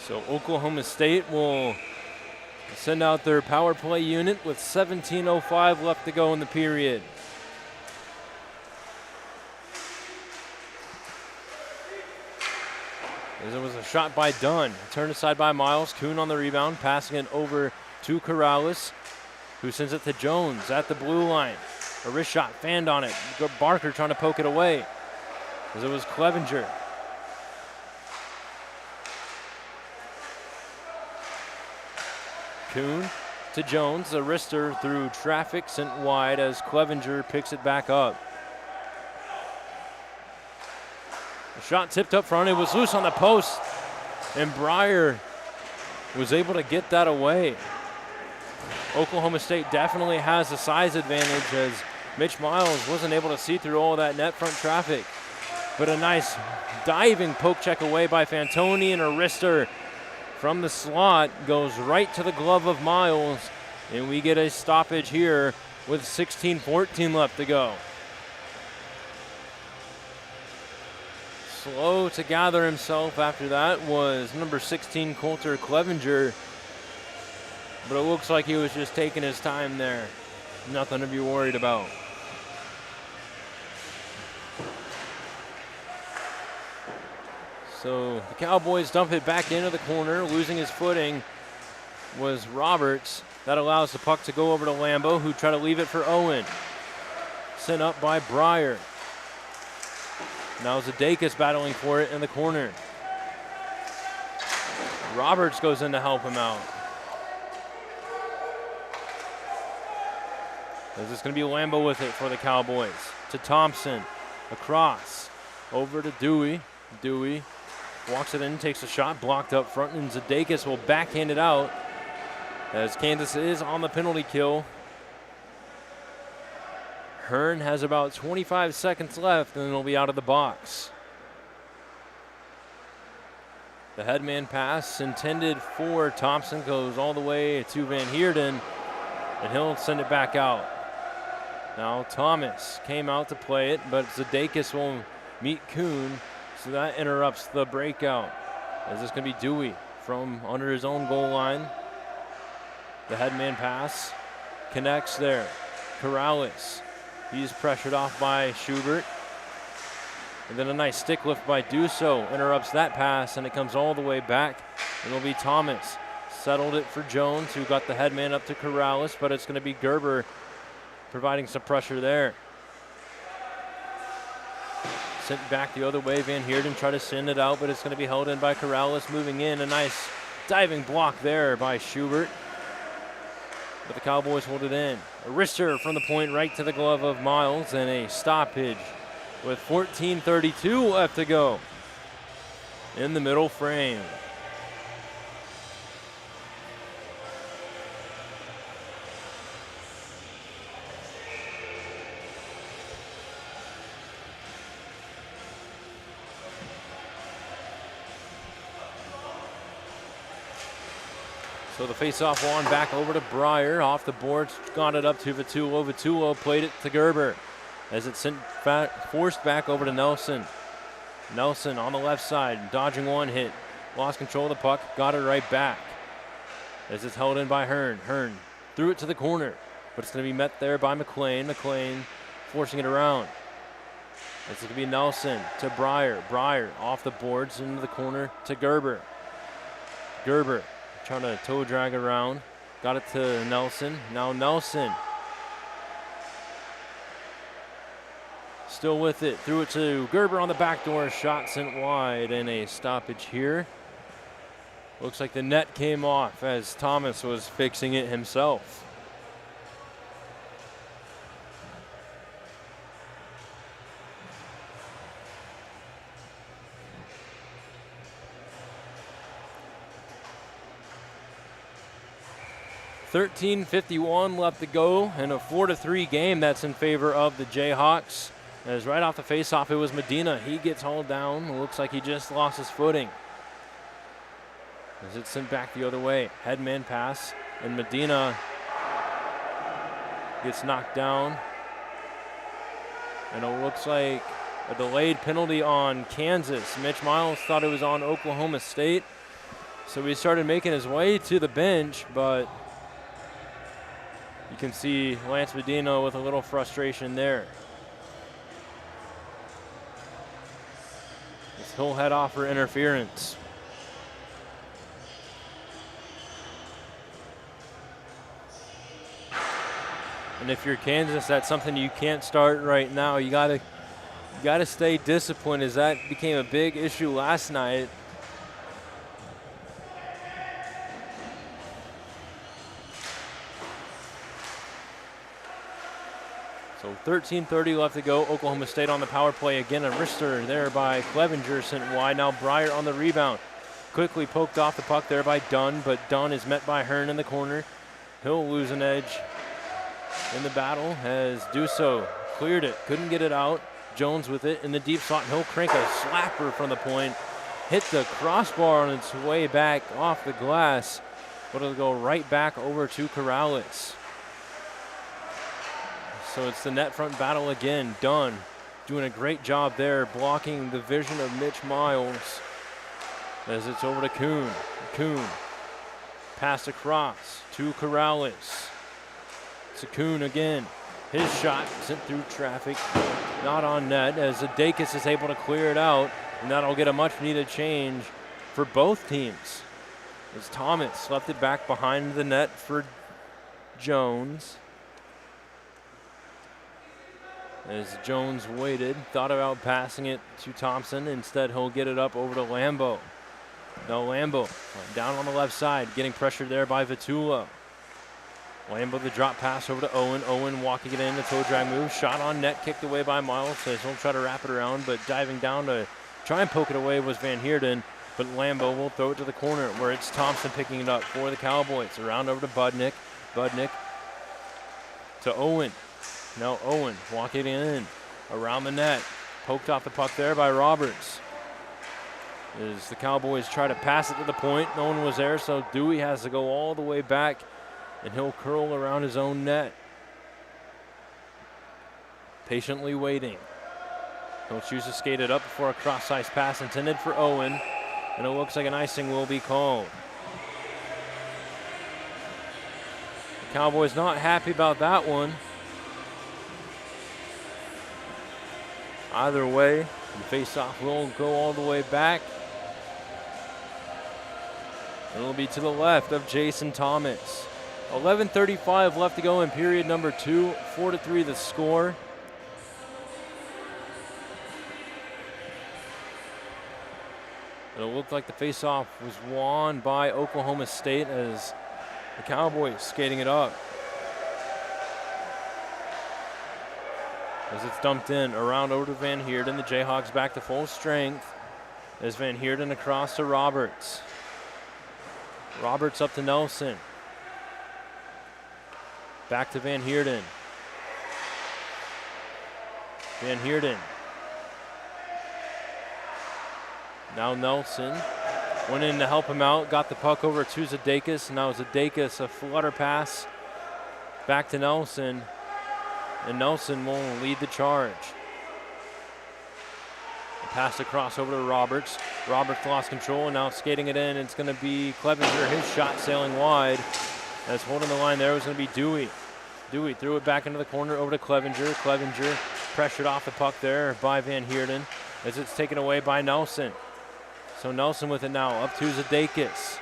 So Oklahoma State will send out their power play unit with 17:05 left to go in the period. As it was a shot by Dunn. Turned aside by Miles. Kuhn on the rebound, passing it over to Corrales, who sends it to Jones at the blue line. A wrist shot, fanned on it. Barker trying to poke it away. As it was Clevenger. Kuhn to Jones, a wrister through traffic, sent wide as Clevenger picks it back up. The shot tipped up front, it was loose on the post, and Breyer was able to get that away. Oklahoma State definitely has a size advantage as Mitch Miles wasn't able to see through all that net front traffic. But a nice diving poke check away by Fantoni, and a wrister from the slot goes right to the glove of Miles, and we get a stoppage here with 16:14 left to go. Slow to gather himself after that was number 16, Coulter Clevenger, but it looks like he was just taking his time there. Nothing to be worried about. So the Cowboys dump it back into the corner. Losing his footing was Roberts. That allows the puck to go over to Lambo, who tried to leave it for Owen. Sent up by Breyer. Now Zadakis battling for it in the corner. Roberts goes in to help him out. This is going to be Lambo with it for the Cowboys. To Thompson. Across. Over to Dewey. Dewey walks it in, takes a shot, blocked up front, and Zadakis will backhand it out as Kansas is on the penalty kill. Hearn has about 25 seconds left, and it'll be out of the box. The headman pass intended for Thompson goes all the way to Van Heerden, and he'll send it back out. Now Thomas came out to play it, but Zadakis will meet Kuhn, so that interrupts the breakout. As this going to be Dewey from under his own goal line. The headman pass connects there. Corrales, he's pressured off by Schubert. And then a nice stick lift by Duso interrupts that pass, and it comes all the way back. It'll be Thomas. Settled it for Jones, who got the headman up to Corrales, but it's going to be Gerber providing some pressure there. Sent back the other way. Van Heerden tried to send it out, but it's going to be held in by Corrales. Moving in, a nice diving block there by Schubert. But the Cowboys hold it in. A wrister from the point right to the glove of Miles, and a stoppage with 14:32 left to go in the middle frame. So the face-off one back over to Breyer. Off the boards, got it up to Vitulo. Vitulo played it to Gerber as it's forced back over to Nelson. Nelson on the left side, dodging one hit. Lost control of the puck, got it right back. As it's held in by Hearn. Hearn threw it to the corner, but it's going to be met there by McLean. McLean forcing it around. It's going to be Nelson to Breyer. Breyer off the boards into the corner to Gerber. Gerber trying to toe drag around. Got it to Nelson. Now Nelson. Still with it. Threw it to Gerber on the backdoor. Shot sent wide, and a stoppage here. Looks like the net came off as Thomas was fixing it himself. .51 left to go in a 4-3 game that's in favor of the Jayhawks. As right off the faceoff, it was Medina. He gets hauled down. It looks like he just lost his footing. As it's sent back the other way. Headman pass, and Medina gets knocked down. And it looks like a delayed penalty on Kansas. Mitch Miles thought it was on Oklahoma State. So he started making his way to the bench, but you can see Lance Medina with a little frustration there. As he'll head off for interference. And if you're Kansas, that's something you can't start right now. You gotta stay disciplined, as that became a big issue last night. So 13:30 left to go. Oklahoma State on the power play again. A wrister there by Clevenger sent wide. Now Breyer on the rebound. Quickly poked off the puck there by Dunn, but Dunn is met by Hearn in the corner. He'll lose an edge in the battle as Duso cleared it, couldn't get it out. Jones with it in the deep slot, and he'll crank a slapper from the point. Hit the crossbar on its way back off the glass, but it'll go right back over to Corrales. So it's the net front battle again. Dunn doing a great job there, blocking the vision of Mitch Miles as it's over to Kuhn. Kuhn pass across to Corrales. To Kuhn again. His shot sent through traffic, not on net, as Adakis is able to clear it out, and that'll get a much needed change for both teams. As Thomas left it back behind the net for Jones. As Jones waited, thought about passing it to Thompson. Instead, he'll get it up over to Lambo. No, Lambo down on the left side, getting pressured there by Vitullo. Lambo the drop pass over to Owen. Owen walking it in, the toe drag move. Shot on net, kicked away by Miles. So he'll try to wrap it around, but diving down to try and poke it away was Van Heerden. But Lambo will throw it to the corner where it's Thompson picking it up for the Cowboys. Around over to Budnick. Budnick to Owen. Now Owen walking in around the net. Poked off the puck there by Roberts. As the Cowboys try to pass it to the point, no one was there, so Dewey has to go all the way back, and he'll curl around his own net. Patiently waiting. He'll choose to skate it up before a cross-ice pass intended for Owen, and it looks like an icing will be called. The Cowboys not happy about that one. Either way, the face-off will go all the way back. It'll be to the left of Jason Thomas. 11:35 left to go in period number 2. 4-3 the score. It'll look like the face-off was won by Oklahoma State as the Cowboys skating it up. As it's dumped in around over to Van Heerden. The Jayhawks back to full strength as Van Heerden across to Roberts. Roberts up to Nelson. Back to Van Heerden. Van Heerden. Now Nelson went in to help him out. Got the puck over to Zadakis. Now Zadakis, a flutter pass back to Nelson. And Nelson will lead the charge. Pass across over to Roberts. Roberts lost control and now skating it in. It's going to be Clevenger. His shot sailing wide. As holding the line there was going to be Dewey. Dewey threw it back into the corner over to Clevenger. Clevenger pressured off the puck there by Van Heerden as it's taken away by Nelson. So Nelson with it now up to Zadakis.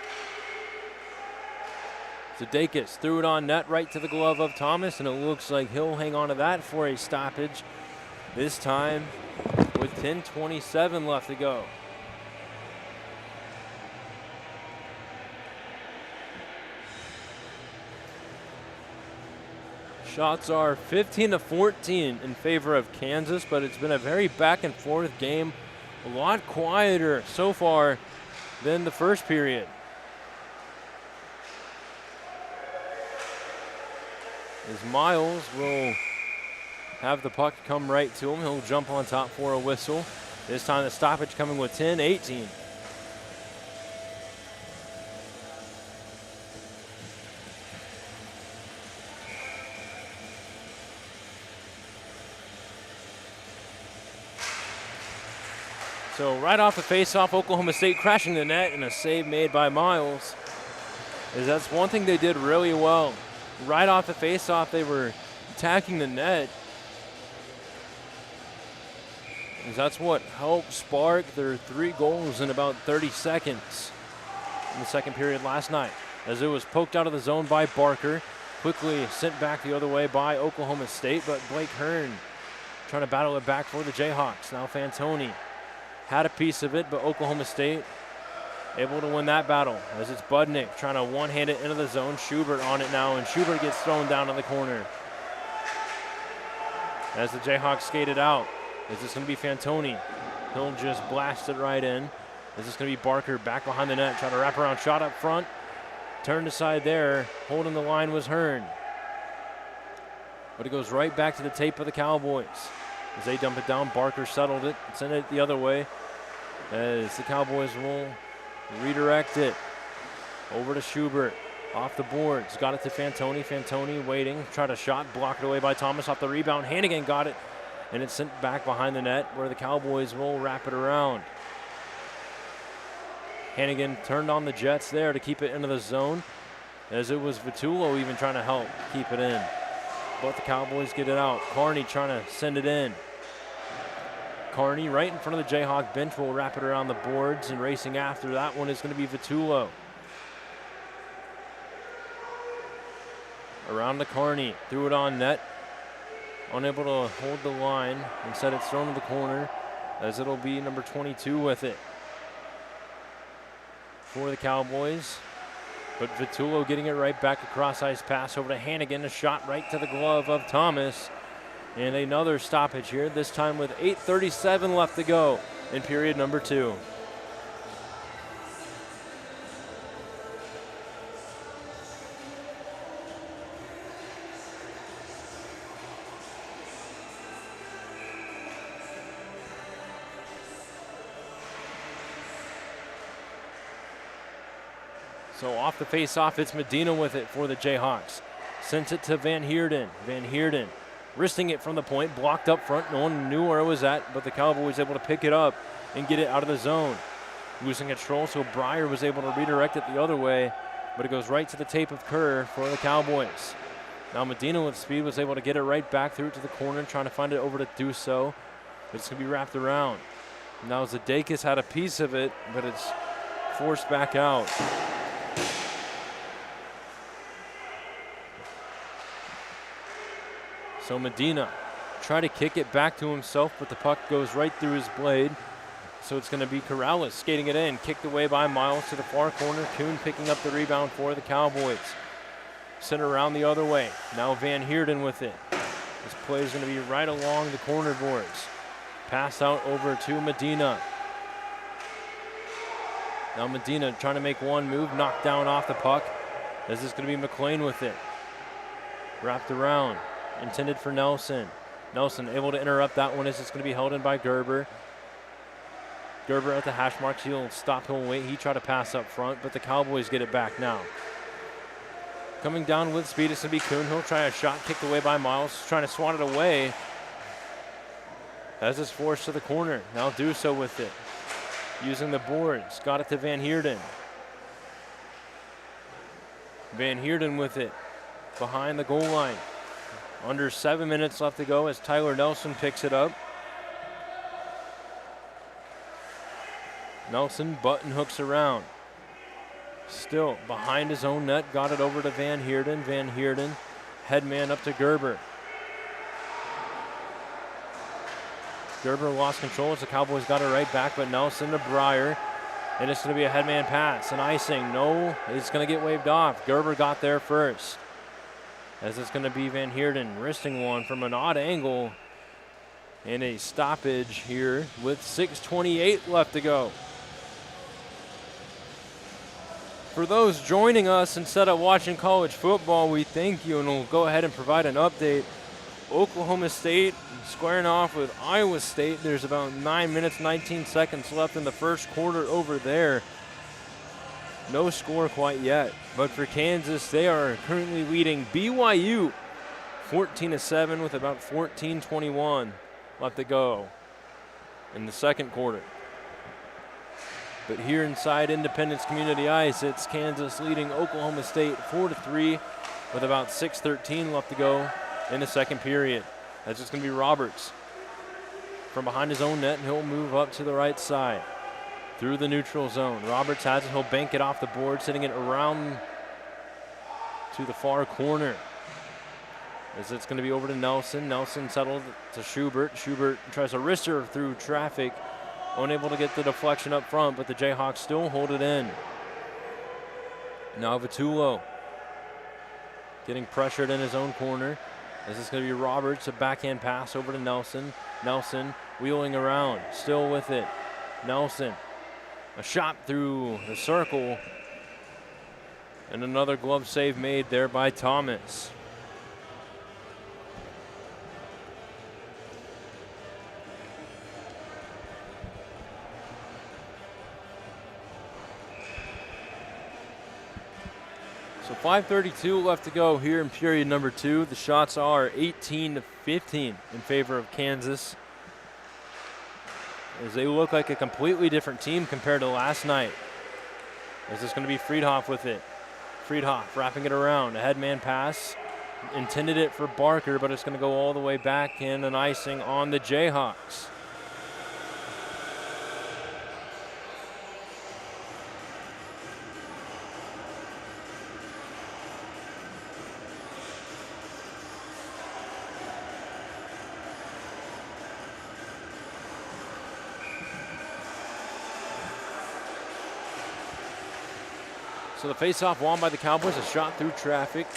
Zadakis threw it on net right to the glove of Thomas, and it looks like he'll hang on to that for a stoppage. This time with 10:27 left to go. Shots are 15-14 in favor of Kansas, but it's been a very back and forth game. A lot quieter so far than the first period. As Miles will have the puck come right to him. He'll jump on top for a whistle. This time the stoppage coming with 10:18. So right off the face-off, Oklahoma State crashing the net and a save made by Miles. That's one thing they did really well. Right off the face-off, they were attacking the net. That's what helped spark their 3 goals in about 30 seconds in the second period last night. As it was poked out of the zone by Barker, quickly sent back the other way by Oklahoma State, but Blake Hearn trying to battle it back for the Jayhawks. Now Fantoni had a piece of it, but Oklahoma State able to win that battle as it's Budnick trying to one-hand it into the zone. Schubert on it now, and Schubert gets thrown down in the corner. As the Jayhawks skated out, is this going to be Fantoni? He'll just blast it right in. Is this going to be Barker back behind the net, trying to wrap around shot up front? Turned aside there, holding the line was Hearn. But it goes right back to the tape of the Cowboys. As they dump it down, Barker settled it, sent it the other way. As the Cowboys will redirect it over to Schubert. Off the boards, got it to Fantoni. Fantoni waiting, tried a shot, blocked away by Thomas off the rebound. Hannigan got it, and it's sent back behind the net where the Cowboys will wrap it around. Hannigan turned on the Jets there to keep it into the zone, as it was Vitullo even trying to help keep it in. But the Cowboys get it out. Carney trying to send it in. Carney right in front of the Jayhawk bench will wrap it around the boards, and racing after that one is going to be Vitullo. Around to Carney, threw it on net. Unable to hold the line. Instead it's thrown to the corner, as it'll be number 22 with it for the Cowboys. But Vitullo getting it right back across ice, pass over to Hannigan, a shot right to the glove of Thomas. And another stoppage here, this time with 8:37 left to go in period number 2. So off the face-off, it's Medina with it for the Jayhawks. Sends it to Van Heerden. Van Heerden wristing it from the point, blocked up front. No one knew where it was at, but the Cowboys able to pick it up and get it out of the zone. Losing control, so Breyer was able to redirect it the other way, but it goes right to the tape of Kerr for the Cowboys. Now Medina with speed was able to get it right back through to the corner, trying to find it over to Dusso. It's going to be wrapped around. Now Zadakis had a piece of it, but it's forced back out. So Medina tried to kick it back to himself, but the puck goes right through his blade. So it's going to be Corrales skating it in, kicked away by Miles to the far corner. Kuhn picking up the rebound for the Cowboys. Sent around the other way. Now Van Heerden with it. This play is going to be right along the corner boards. Pass out over to Medina. Now Medina trying to make one move, knocked down off the puck. This is going to be McLean with it. Wrapped around. Intended for Nelson. Nelson able to interrupt that one as it's going to be held in by Gerber. Gerber at the hash marks. He'll stop, he'll wait. He tried to pass up front, but the Cowboys get it back now. Coming down with speed, it's going to be Kuhn. He'll try a shot kicked away by Miles, trying to swat it away. As it's forced to the corner. Now Dusso with it. Using the boards. Got it to Van Heerden. Van Heerden with it. Behind the goal line. Under 7 minutes left to go as Tyler Nelson picks it up. Nelson button hooks around. Still behind his own net, got it over to Van Heerden. Van Heerden, headman up to Gerber. Gerber lost control as the Cowboys got it right back, but Nelson to Breyer. And it's going to be a headman pass. An icing, no, it's going to get waved off. Gerber got there first. As it's going to be Van Heerden wristing one from an odd angle. And a stoppage here with 6:28 left to go. For those joining us instead of watching college football, we thank you, and we'll go ahead and provide an update. Oklahoma State squaring off with Iowa State. There's about 9 minutes, 19 seconds left in the first quarter over there. No score quite yet, but for Kansas, they are currently leading BYU 14-7 with about 14:21 left to go in the second quarter. But here inside Independence Community Ice, it's Kansas leading Oklahoma State 4-3 with about 6:13 left to go in the second period. That's just going to be Roberts from behind his own net, and he'll move up to the right side through the neutral zone. Roberts has it. He'll bank it off the board, sending it around to the far corner. As it's going to be over to Nelson. Nelson settled to Schubert. Schubert tries to wrist her through traffic. Unable to get the deflection up front, but the Jayhawks still hold it in. Now Vitullo getting pressured in his own corner. This is going to be Roberts, a backhand pass over to Nelson. Nelson wheeling around, still with it. Nelson, a shot through the circle. And another glove save made there by Thomas. So 5:32 left to go here in period number 2. The shots are 18-15 in favor of Kansas, as they look like a completely different team compared to last night. As it's going to be Friedhoff with it. Friedhoff wrapping it around. A headman pass. Intended it for Barker, but it's going to go all the way back in, an icing on the Jayhawks. So the face-off won by the Cowboys, a shot through traffic.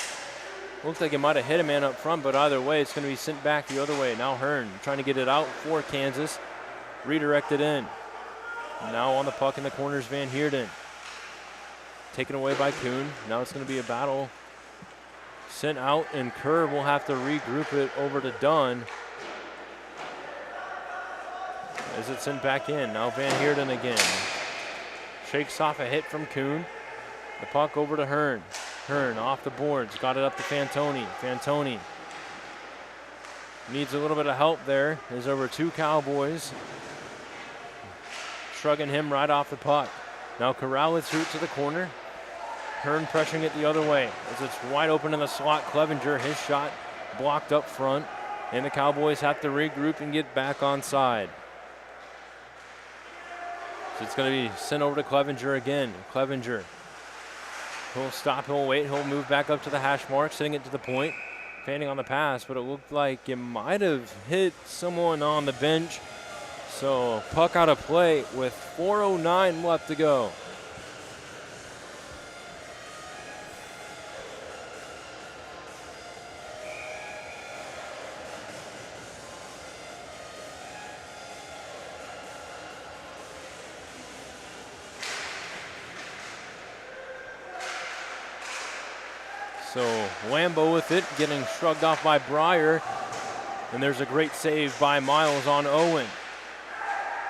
Looks like it might have hit a man up front, but either way, it's going to be sent back the other way. Now Hearn trying to get it out for Kansas. Redirected in. Now on the puck in the corners, Van Heerden. Taken away by Kuhn. Now it's going to be a battle. Sent out, and Kerr will have to regroup it over to Dunn. As it's sent back in. Now Van Heerden again. Shakes off a hit from Kuhn. The puck over to Hearn. Hearn off the boards, got it up to Fantoni. Fantoni needs a little bit of help there. There's over 2 Cowboys shrugging him right off the puck. Now Corrales route to the corner. Hearn pressuring it the other way as it's wide open in the slot. Clevenger, his shot blocked up front, and the Cowboys have to regroup and get back on side. So it's going to be sent over to Clevenger again. Clevenger. He'll stop, he'll wait, he'll move back up to the hash mark, sending it to the point. Fanning on the pass, but it looked like it might have hit someone on the bench. So puck out of play with 4:09 left to go. So Lambo with it, getting shrugged off by Breyer. And there's a great save by Miles on Owen.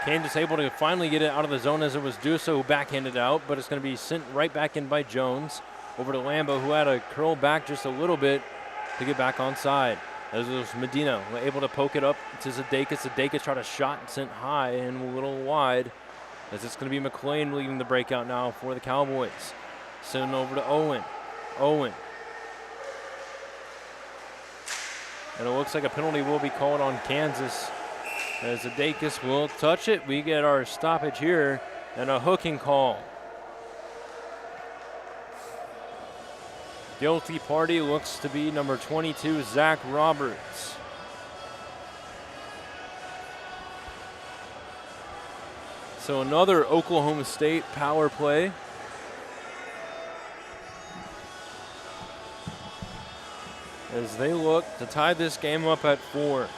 Kansas able to finally get it out of the zone as it was Duso who backhanded out, but it's going to be sent right back in by Jones. Over to Lambo, who had to curl back just a little bit to get back on side. As it was Medina able to poke it up to Zadakis. Zadakis tried a shot and sent high and a little wide. As it's going to be McLean leading the breakout now for the Cowboys. Sending over to Owen. Owen. And it looks like a penalty will be called on Kansas as Zadakis will touch it. We get our stoppage here and a hooking call. Guilty party looks to be number 22, Zach Roberts. So another Oklahoma State power play. As they look to tie this game up at 4.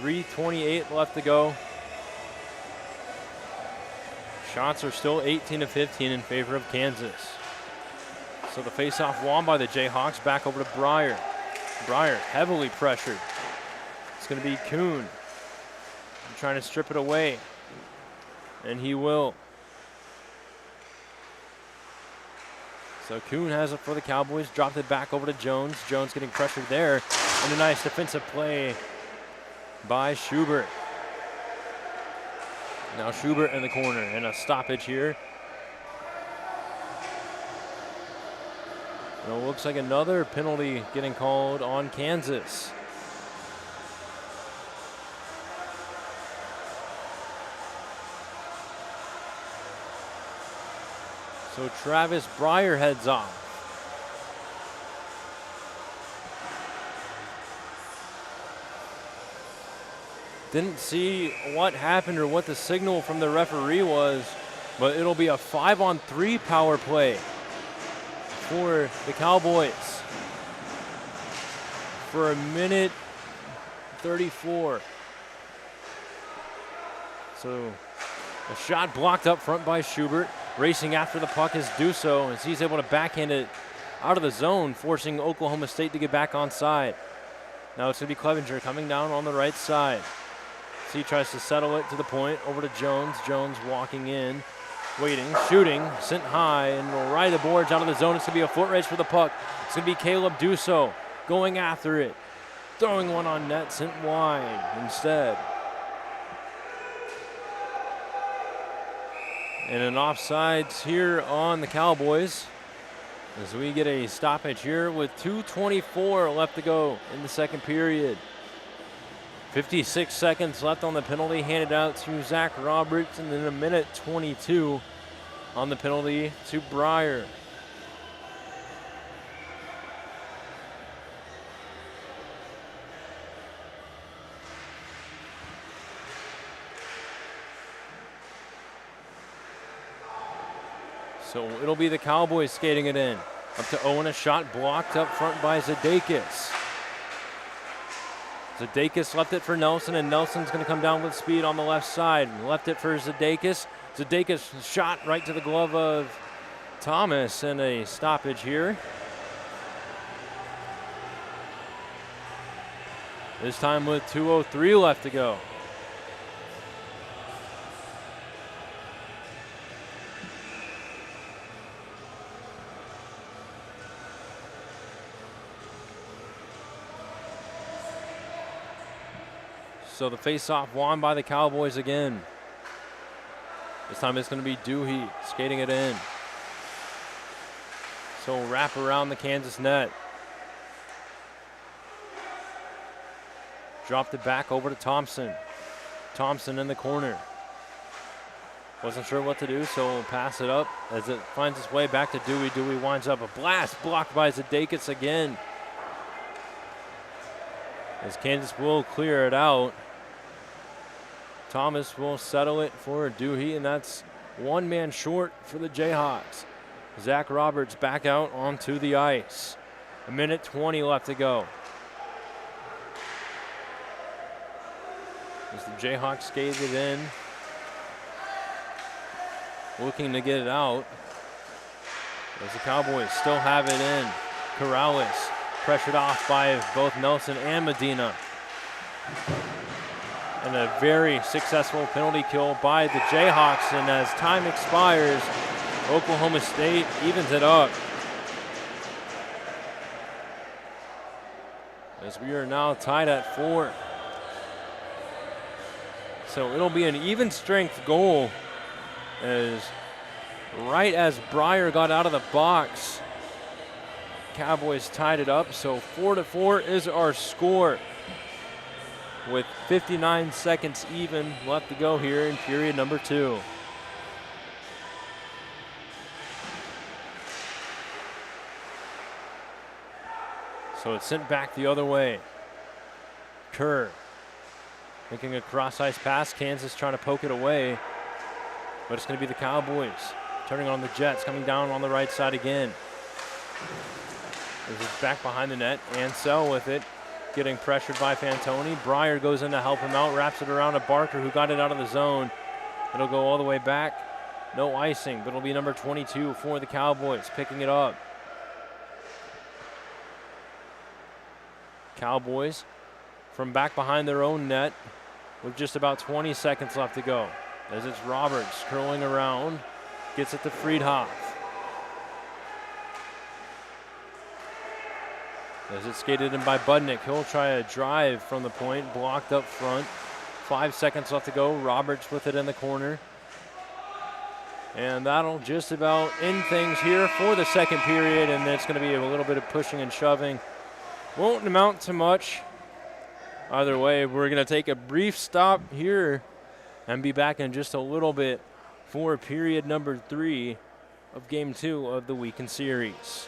3:28 left to go. Shots are still 18-15 in favor of Kansas. So the faceoff won by the Jayhawks, back over to Breyer. Breyer heavily pressured. It's going to be Kuhn trying to strip it away, and he will. So Kuhn has it for the Cowboys, dropped it back over to Jones. Jones getting pressured there, and a nice defensive play by Schubert. Now Schubert in the corner, and a stoppage here. And it looks like another penalty getting called on Kansas. So Travis Breyer heads off. Didn't see what happened or what the signal from the referee was, but it'll be a 5-on-3 power play for the Cowboys for a minute 34. So a shot blocked up front by Schubert. Racing after the puck is Duso as he's able to backhand it out of the zone, forcing Oklahoma State to get back on side. Now it's going to be Clevenger coming down on the right side. So he tries to settle it to the point, over to Jones. Jones walking in, waiting, shooting, sent high, and will ride the boards out of the zone. It's going to be a foot race for the puck. It's going to be Caleb Duso going after it, throwing one on net, sent wide instead. And an offsides here on the Cowboys as we get a stoppage here with 2:24 left to go in the second period. 56 seconds left on the penalty, handed out to Zach Roberts, and then a minute 22 on the penalty to Breyer. So it'll be the Cowboys skating it in. Up to Owen, a shot blocked up front by Zadakis. Zadakis left it for Nelson, and Nelson's going to come down with speed on the left side. Left it for Zadakis. Zadakis shot right to the glove of Thomas, and a stoppage here. This time with 2:03 left to go. So the face-off won by the Cowboys again. This time it's going to be Doohy skating it in. So wrap around the Kansas net. Dropped it back over to Thompson. Thompson in the corner. Wasn't sure what to do, so we'll pass it up as it finds its way back to Dewey. Dewey winds up a blast blocked by Zadakis again. As Kansas will clear it out. Thomas will settle it for Doohy, and that's one man short for the Jayhawks. Zach Roberts back out onto the ice. A minute 20 left to go. As the Jayhawks skate it in, looking to get it out. As the Cowboys still have it in. Corrales pressured off by both Nelson and Medina. And a very successful penalty kill by the Jayhawks. And as time expires, Oklahoma State evens it up. As we are now tied at 4. So it'll be an even strength goal as right as Breyer got out of the box, Cowboys tied it up. So 4-4 is our score with 59 seconds even left to go here in period number 2. So it's sent back the other way. Kerr making a cross-ice pass. Kansas trying to poke it away, but it's going to be the Cowboys turning on the Jets, coming down on the right side again. This is back behind the net. Ansell with it, getting pressured by Fantoni. Breyer goes in to help him out, wraps it around to Barker, who got it out of the zone. It'll go all the way back. No icing, but it'll be number 22 for the Cowboys, picking it up. Cowboys from back behind their own net with just about 20 seconds left to go. As it's Roberts curling around, gets it to Friedhoff. As it's skated in by Budnick, he'll try a drive from the point, blocked up front. 5 seconds left to go. Roberts with it in the corner. And that'll just about end things here for the second period, and it's going to be a little bit of pushing and shoving. Won't amount to much. Either way, we're going to take a brief stop here and be back in just a little bit for period number 3 of game 2 of the weekend series.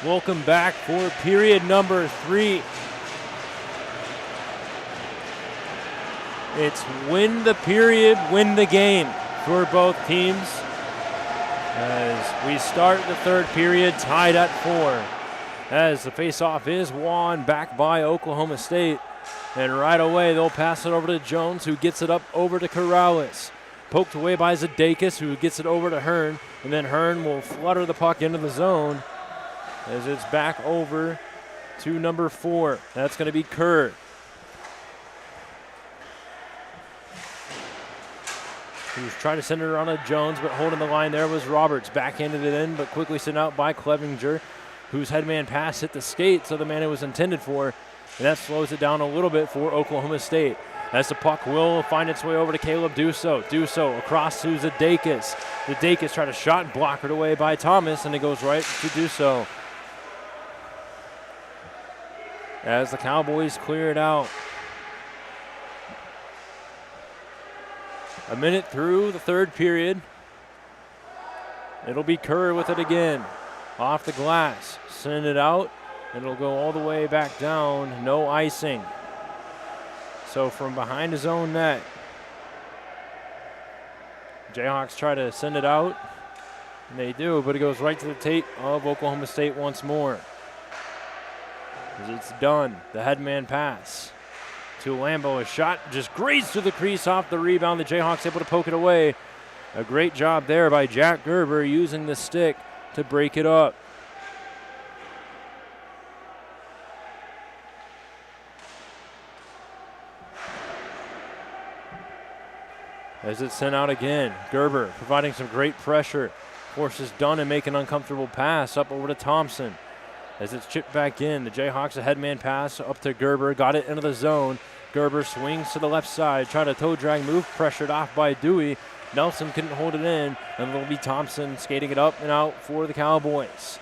Welcome back for period number 3. It's win the period, win the game for both teams. As we start the third period tied at 4. As the faceoff is won back by Oklahoma State. And right away they'll pass it over to Jones, who gets it up over to Corrales. Poked away by Zadakis, who gets it over to Hearn. And then Hearn will flutter the puck into the zone as it's back over to number 4. That's going to be Kerr. He was trying to send it around to Jones, but holding the line there was Roberts. Backhanded it in, but quickly sent out by Clevenger, whose headman pass hit the skate, so the man it was intended for. And that slows it down a little bit for Oklahoma State. As the puck will find its way over to Caleb Dusso. Dusso across to Zadakis. Zadakis tried a shot, blocked away by Thomas, and it goes right to Dusso. As the Cowboys clear it out. A minute through the third period. It'll be Kerr with it again. Off the glass. Send it out. It'll go all the way back down. No icing. So from behind his own net, Jayhawks try to send it out. And they do, but it goes right to the tape of Oklahoma State once more. As it's done. The headman pass to Lambo. A shot just grazed through the crease off the rebound. The Jayhawks able to poke it away. A great job there by Jack Gerber using the stick to break it up. As it's sent out again, Gerber providing some great pressure. Forces Dunn and make an uncomfortable pass up over to Thompson. As it's chipped back in, the Jayhawks a headman pass up to Gerber, got it into the zone. Gerber swings to the left side, trying to toe drag move, pressured off by Dewey. Nelson couldn't hold it in, and it'll be Thompson skating it up and out for the Cowboys.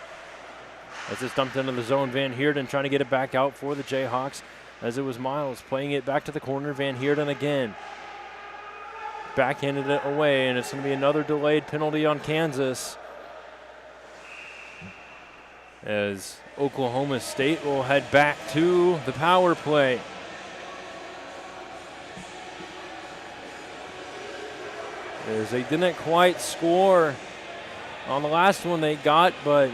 As it's dumped into the zone, Van Heerden trying to get it back out for the Jayhawks, as it was Miles playing it back to the corner. Van Heerden again. Backhanded it away, and it's going to be another delayed penalty on Kansas, as Oklahoma State will head back to the power play. As they didn't quite score on the last one they got, but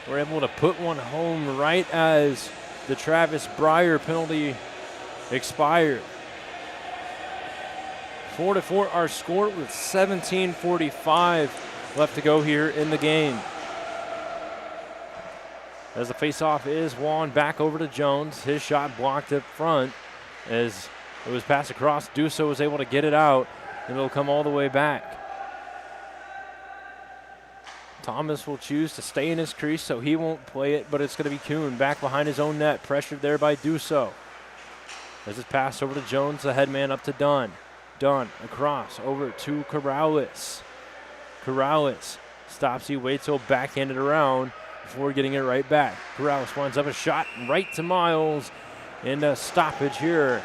were able to put one home right as the Travis Breyer penalty expired. 4-4 our score with 17:45 left to go here in the game. As the faceoff is won back over to Jones. His shot blocked up front as it was passed across. Dusso was able to get it out, and it'll come all the way back. Thomas will choose to stay in his crease, so he won't play it, but it's going to be Kuhn back behind his own net, pressured there by Dusso. As it's passed over to Jones, the headman up to Dunn. Dunn across over to Corrales. Corrales stops, he waits, he'll backhand it around before getting it right back. Corrales winds up a shot right to Miles, and a stoppage here.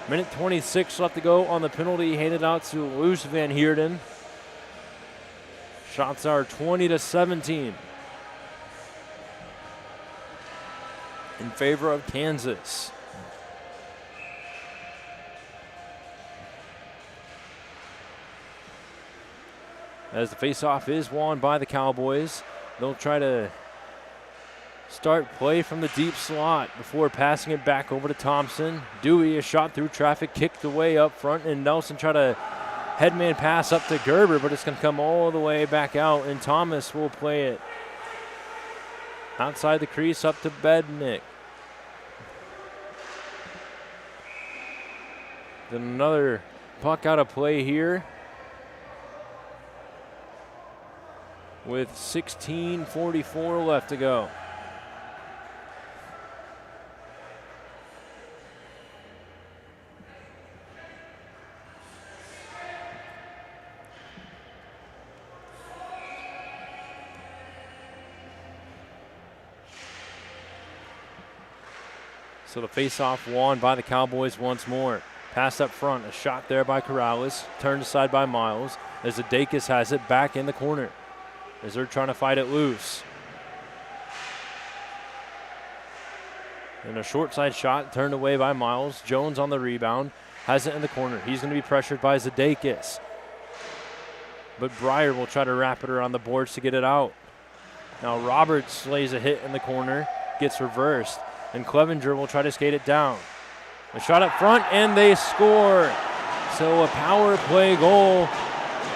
Minute 26 left to go on the penalty, handed out to Luce Van Heerden. Shots are 20-17 in favor of Kansas. As the faceoff is won by the Cowboys, they'll try to start play from the deep slot before passing it back over to Thompson. Dewey, a shot through traffic, kicked away up front, and Nelson tried to headman pass up to Gerber, but it's going to come all the way back out, and Thomas will play it outside the crease up to Bednick. Then another puck out of play here with 16:44 left to go. So the faceoff won by the Cowboys once more. Pass up front, a shot there by Corrales, turned aside by Miles, as Zadakis has it back in the corner, as they're trying to fight it loose. And a short side shot turned away by Miles. Jones on the rebound. Has it in the corner. He's going to be pressured by Zadakis. But Breyer will try to wrap it around the boards to get it out. Now Roberts lays a hit in the corner. Gets reversed. And Clevenger will try to skate it down. A shot up front, and they score. So a power play goal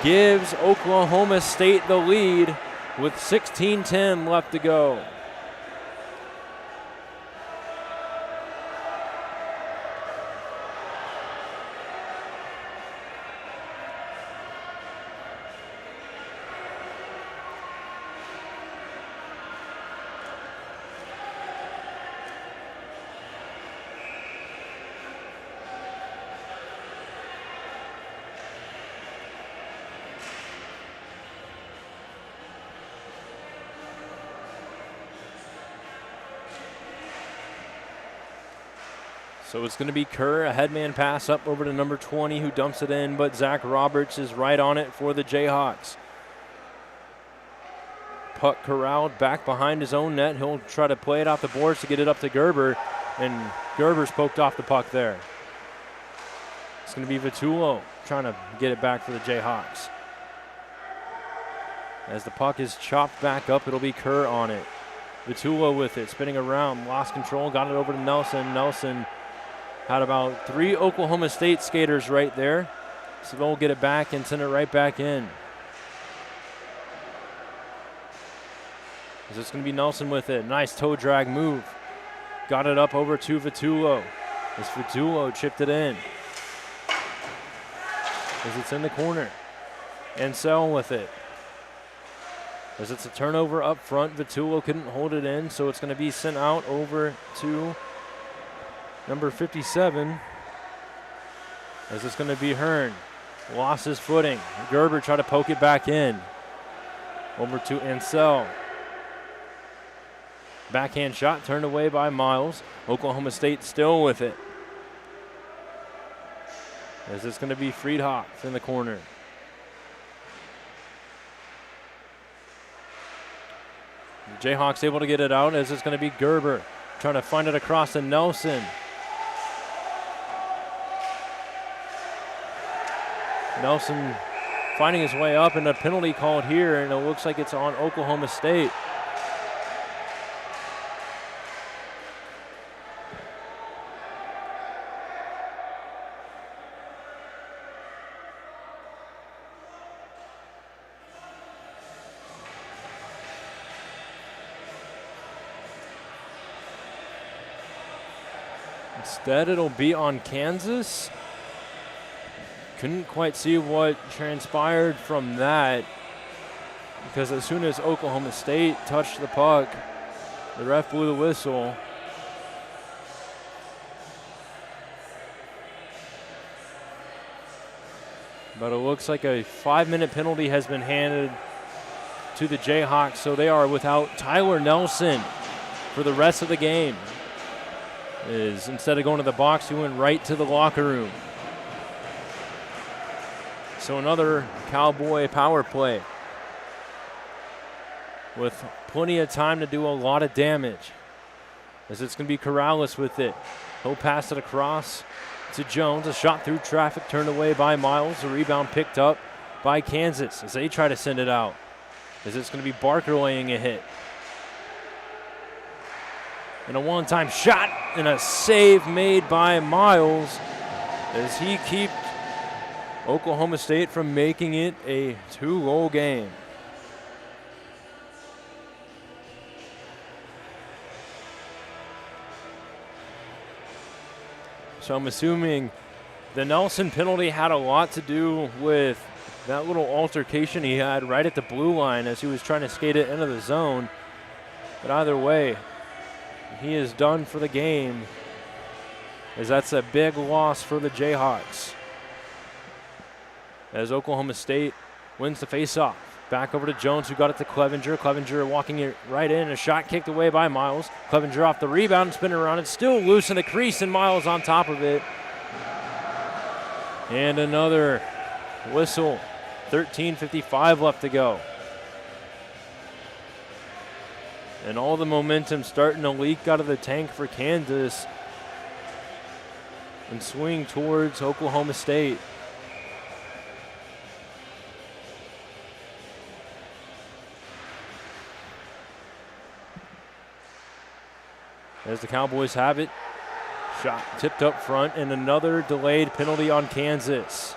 gives Oklahoma State the lead with 16:10 left to go. So it's going to be Kerr, a headman pass up over to number 20 who dumps it in, but Zach Roberts is right on it for the Jayhawks. Puck corralled back behind his own net. He'll try to play it off the boards to get it up to Gerber, and Gerber's poked off the puck there. It's going to be Vitullo trying to get it back for the Jayhawks. As the puck is chopped back up, it'll be Kerr on it. Vitullo with it, spinning around, lost control, got it over to Nelson. Nelson had about 3 Oklahoma State skaters right there. So they'll get it back and send it right back in. Is this going to be Nelson with it? Nice toe drag move. Got it up over to Vitullo. As Vitullo chipped it in. As it's in the corner. And Sell with it. As it's a turnover up front, Vitullo couldn't hold it in, so it's going to be sent out over to number 57. As it's going to be Hearn. Lost his footing. Gerber tried to poke it back in. Over to Ansel. Backhand shot turned away by Miles. Oklahoma State still with it. As it's going to be Friedhoff in the corner. The Jayhawks able to get it out as it's going to be Gerber trying to find it across to Nelson. Nelson finding his way up, and a penalty called here, and it looks like it's on Oklahoma State. Instead, it'll be on Kansas. Couldn't quite see what transpired from that, because as soon as Oklahoma State touched the puck, the ref blew the whistle. But it looks like a 5-minute penalty has been handed to the Jayhawks, so they are without Tyler Nelson for the rest of the game. Instead of going to the box, he went right to the locker room. So another Cowboy power play with plenty of time to do a lot of damage. As it's going to be Corrales with it. He'll pass it across to Jones. A shot through traffic turned away by Miles. A rebound picked up by Kansas as they try to send it out. As it's going to be Barker laying a hit. And a one-time shot and a save made by Miles as he keeps Oklahoma State from making it a 2-goal game. So I'm assuming the Nelson penalty had a lot to do with that little altercation he had right at the blue line as he was trying to skate it into the zone. But either way, he is done for the game, as that's a big loss for the Jayhawks. As Oklahoma State wins the faceoff. Back over to Jones, who got it to Clevenger. Clevenger walking it right in. A shot kicked away by Miles. Clevenger off the rebound and spinning around. It's still loose in the crease, and Miles on top of it. And another whistle. 13:55 left to go. And all the momentum starting to leak out of the tank for Kansas and swing towards Oklahoma State. As the Cowboys have it, shot tipped up front, and another delayed penalty on Kansas.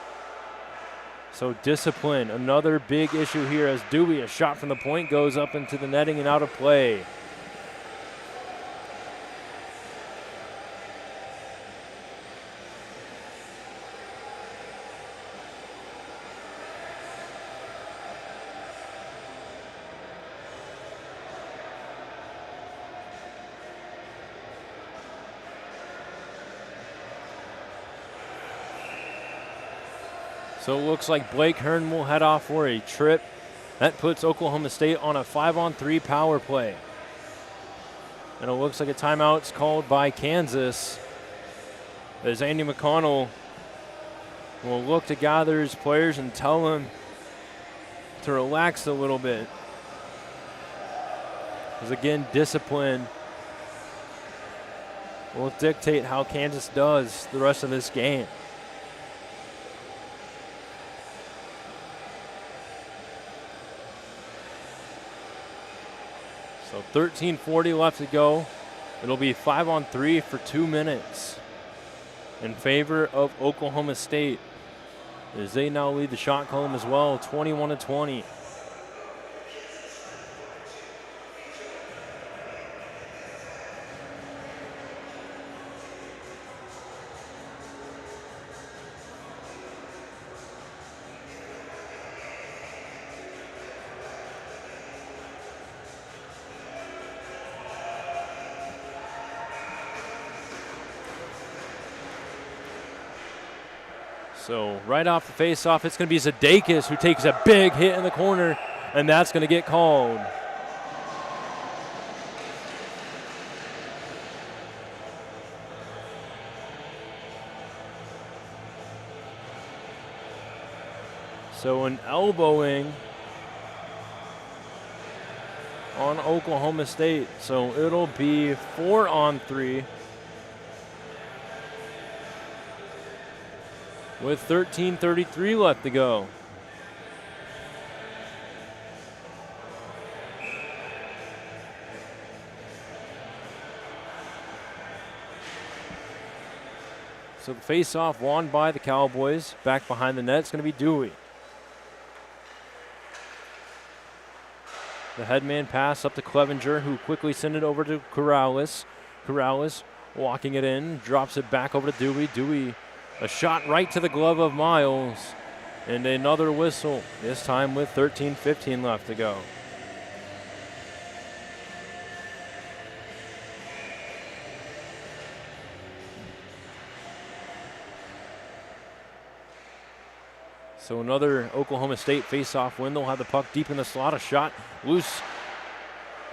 So discipline, another big issue here as Dewey, a shot from the point, goes up into the netting and out of play. So it looks like Blake Hearn will head off for a trip. That puts Oklahoma State on a 5-on-3 power play. And it looks like a timeout's called by Kansas as Andy McConnell will look to gather his players and tell them to relax a little bit. Because again, discipline will dictate how Kansas does the rest of this game. So 13:40 left to go. It'll be 5-on-3 for 2 minutes in favor of Oklahoma State as they now lead the shot column as well, 21-20. So right off the face-off, it's going to be Zadakis who takes a big hit in the corner, and that's going to get called. So an elbowing on Oklahoma State. So it'll be 4-on-3. With 13:33 left to go. So the face-off won by the Cowboys. Back behind the net, it's going to be Dewey. The headman pass up to Clevenger, who quickly sent it over to Corrales. Corrales walking it in, drops it back over to Dewey. Dewey, a shot right to the glove of Miles, and another whistle, this time with 13:15 left to go. So another Oklahoma State face-off win. They'll have the puck deep in the slot, a shot loose.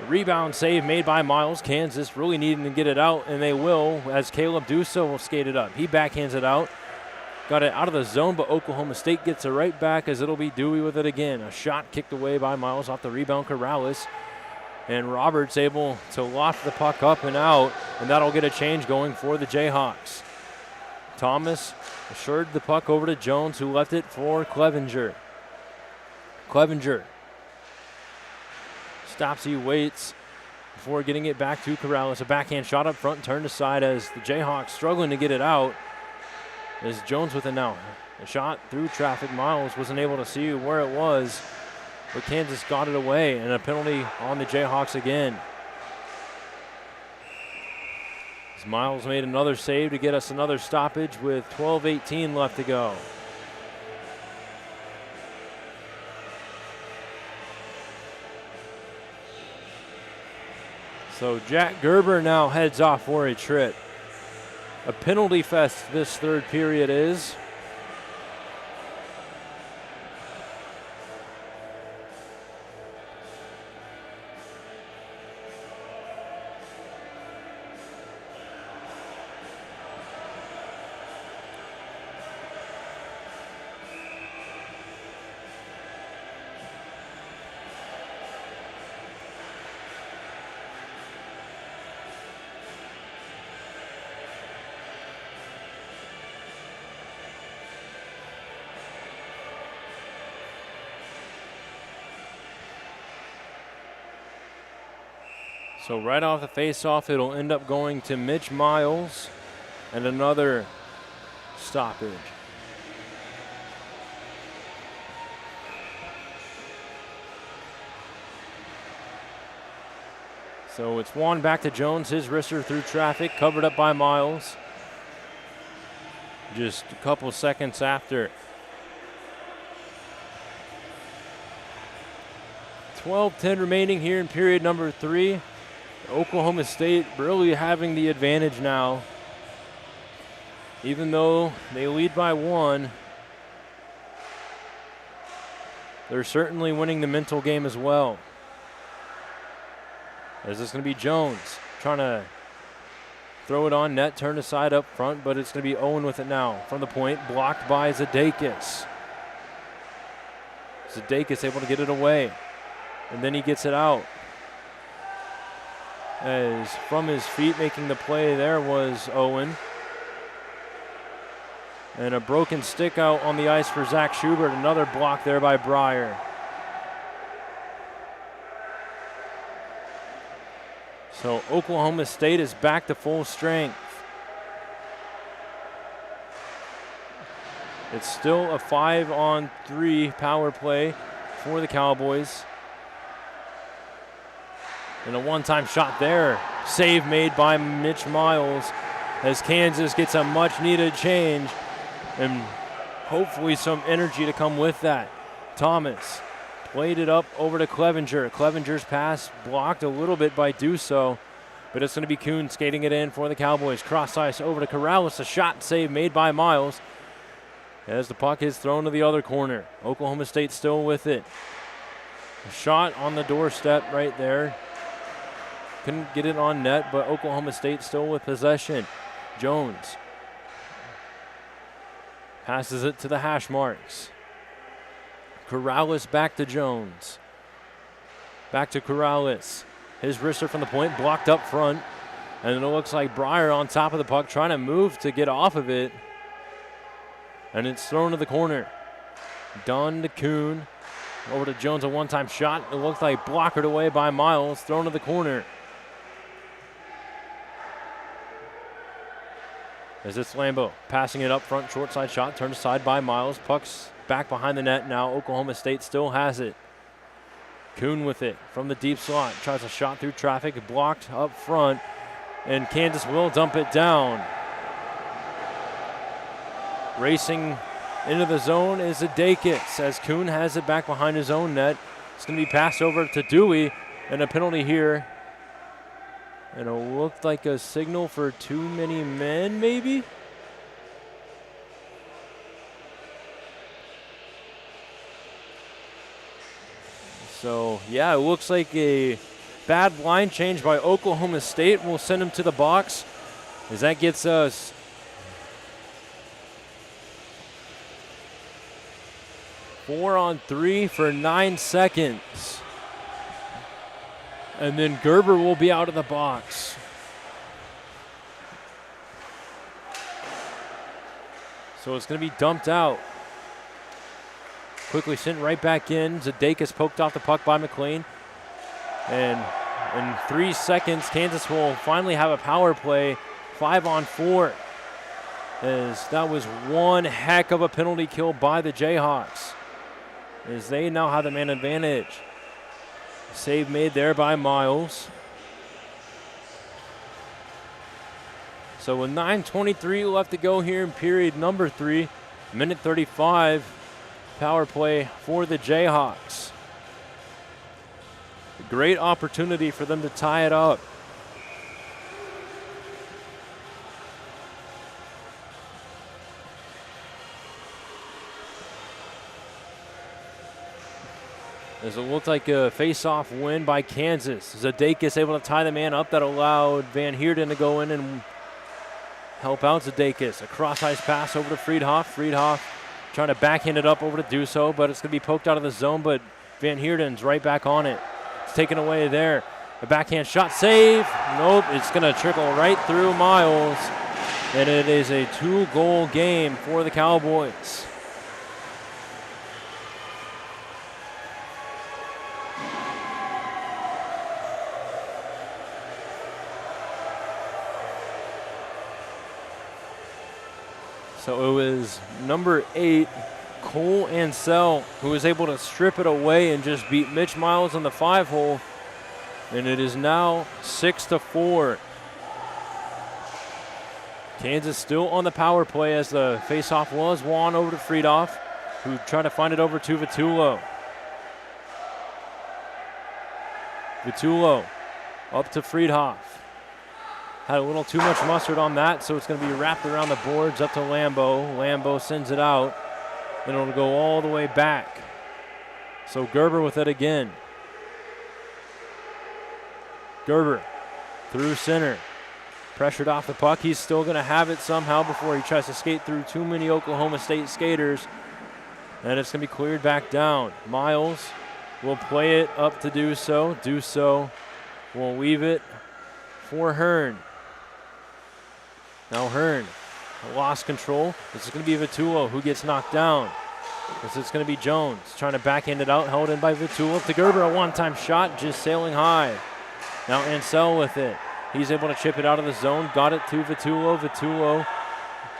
A rebound save made by Miles. Kansas really needing to get it out, and they will as Caleb Duso will skate it up. He backhands it out. Got it out of the zone, but Oklahoma State gets it right back as it'll be Dewey with it again. A shot kicked away by Miles off the rebound, Corrales. And Roberts able to loft the puck up and out, and that'll get a change going for the Jayhawks. Thomas assured the puck over to Jones, who left it for Clevenger. Clevenger stops, he waits before getting it back to Corrales. A backhand shot up front, turned aside as the Jayhawks struggling to get it out. As Jones with it now. A shot through traffic. Miles wasn't able to see where it was, but Kansas got it away, and a penalty on the Jayhawks again. As Miles made another save to get us another stoppage with 12:18 left to go. So Jack Gerber now heads off for a trip. A penalty fest this third period is. So right off the face-off, it'll end up going to Mitch Miles and another stoppage. So it's one back to Jones, his wrister through traffic, covered up by Miles. Just a couple seconds after. 12:10 remaining here in period number 3. Oklahoma State really having the advantage now. Even though they lead by 1, they're certainly winning the mental game as well. As this going to be Jones trying to throw it on net, turn aside up front, but it's going to be Owen with it now. From the point, blocked by Zadakis. Zadakis able to get it away. And then he gets it out. As from his feet making the play there was Owen. And a broken stick out on the ice for Zach Schubert. Another block there by Breyer. So Oklahoma State is back to full strength. It's still a 5-on-3 power play for the Cowboys. And a one-time shot there. Save made by Mitch Miles as Kansas gets a much-needed change and hopefully some energy to come with that. Thomas played it up over to Clevenger. Clevenger's pass blocked a little bit by Duso, but it's going to be Kuhn skating it in for the Cowboys. Cross ice over to Corrales. A shot save made by Miles as the puck is thrown to the other corner. Oklahoma State still with it. A shot on the doorstep right there. Couldn't get it on net, but Oklahoma State still with possession. Jones passes it to the hash marks. Corrales back to Jones. Back to Corrales. His wrister from the point, blocked up front. And it looks like Breyer on top of the puck, trying to move to get off of it. And it's thrown to the corner. Dunn to Kuhn. Over to Jones, a one-time shot. It looks like blockered away by Miles, thrown to the corner. As it's Lambeau passing it up front, short side shot, turned aside by Miles. Puck's back behind the net now. Oklahoma State still has it. Kuhn with it from the deep slot. Tries a shot through traffic, blocked up front, and Kansas will dump it down. Racing into the zone is Zadakis as Kuhn has it back behind his own net. It's going to be passed over to Dewey, and a penalty here. And it looked like a signal for too many men, maybe? So, yeah, it looks like a bad line change by Oklahoma State. We'll send him to the box as that gets us 4-on-3 for 9 seconds. And then Gerber will be out of the box. So it's going to be dumped out. Quickly sent right back in. Zadakis poked off the puck by McLean. And in 3 seconds, Kansas will finally have a power play, 5-on-4. As that was one heck of a penalty kill by the Jayhawks. As they now have the man advantage. Save made there by Miles. So with 9:23 left to go here in period number 3, minute 35, power play for the Jayhawks. A great opportunity for them to tie it up. As it looked like a face-off win by Kansas. Zadakis able to tie the man up. That allowed Van Heerden to go in and help out Zadakis. A cross-ice pass over to Friedhoff. Friedhoff trying to backhand it up over to Duso, but it's going to be poked out of the zone, but Van Heerden's right back on it. It's taken away there. A backhand shot, save. Nope, it's going to trickle right through Miles, and it is a 2-goal game for the Cowboys. So it was number 8, Cole Ansell, who was able to strip it away and just beat Mitch Miles on the 5-hole. And it is now 6-4. Kansas still on the power play as the faceoff was won over to Friedhoff, who tried to find it over to Vitullo. Vitullo up to Friedhoff. Had a little too much mustard on that, so it's going to be wrapped around the boards up to Lambeau. Lambeau sends it out, and it'll go all the way back. So Gerber with it again. Gerber through center. Pressured off the puck. He's still going to have it somehow before he tries to skate through too many Oklahoma State skaters. And it's going to be cleared back down. Miles will play it up to Dusso. Dusso will leave it for Hearn. Now Hearn lost control. This is going to be Vitullo who gets knocked down. This is going to be Jones trying to backhand it out, held in by Vitullo. To Gerber, a one-time shot, just sailing high. Now Ansell with it. He's able to chip it out of the zone, got it to Vitullo. Vitullo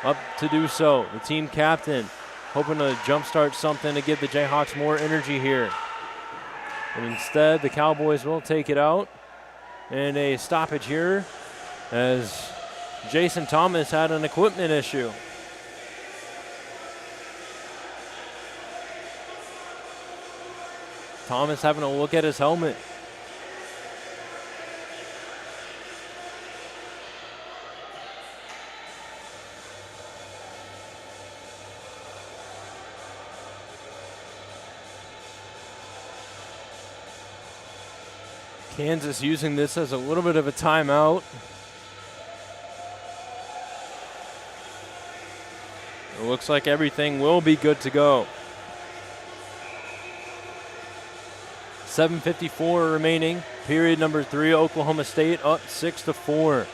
up to Dusso, the team captain, hoping to jumpstart something to give the Jayhawks more energy here. And instead, the Cowboys will take it out. And a stoppage here as Jason Thomas had an equipment issue. Thomas having a look at his helmet. Kansas using this as a little bit of a timeout. It looks like everything will be good to go. 7:54 remaining. Period number 3. Oklahoma State up 6-4.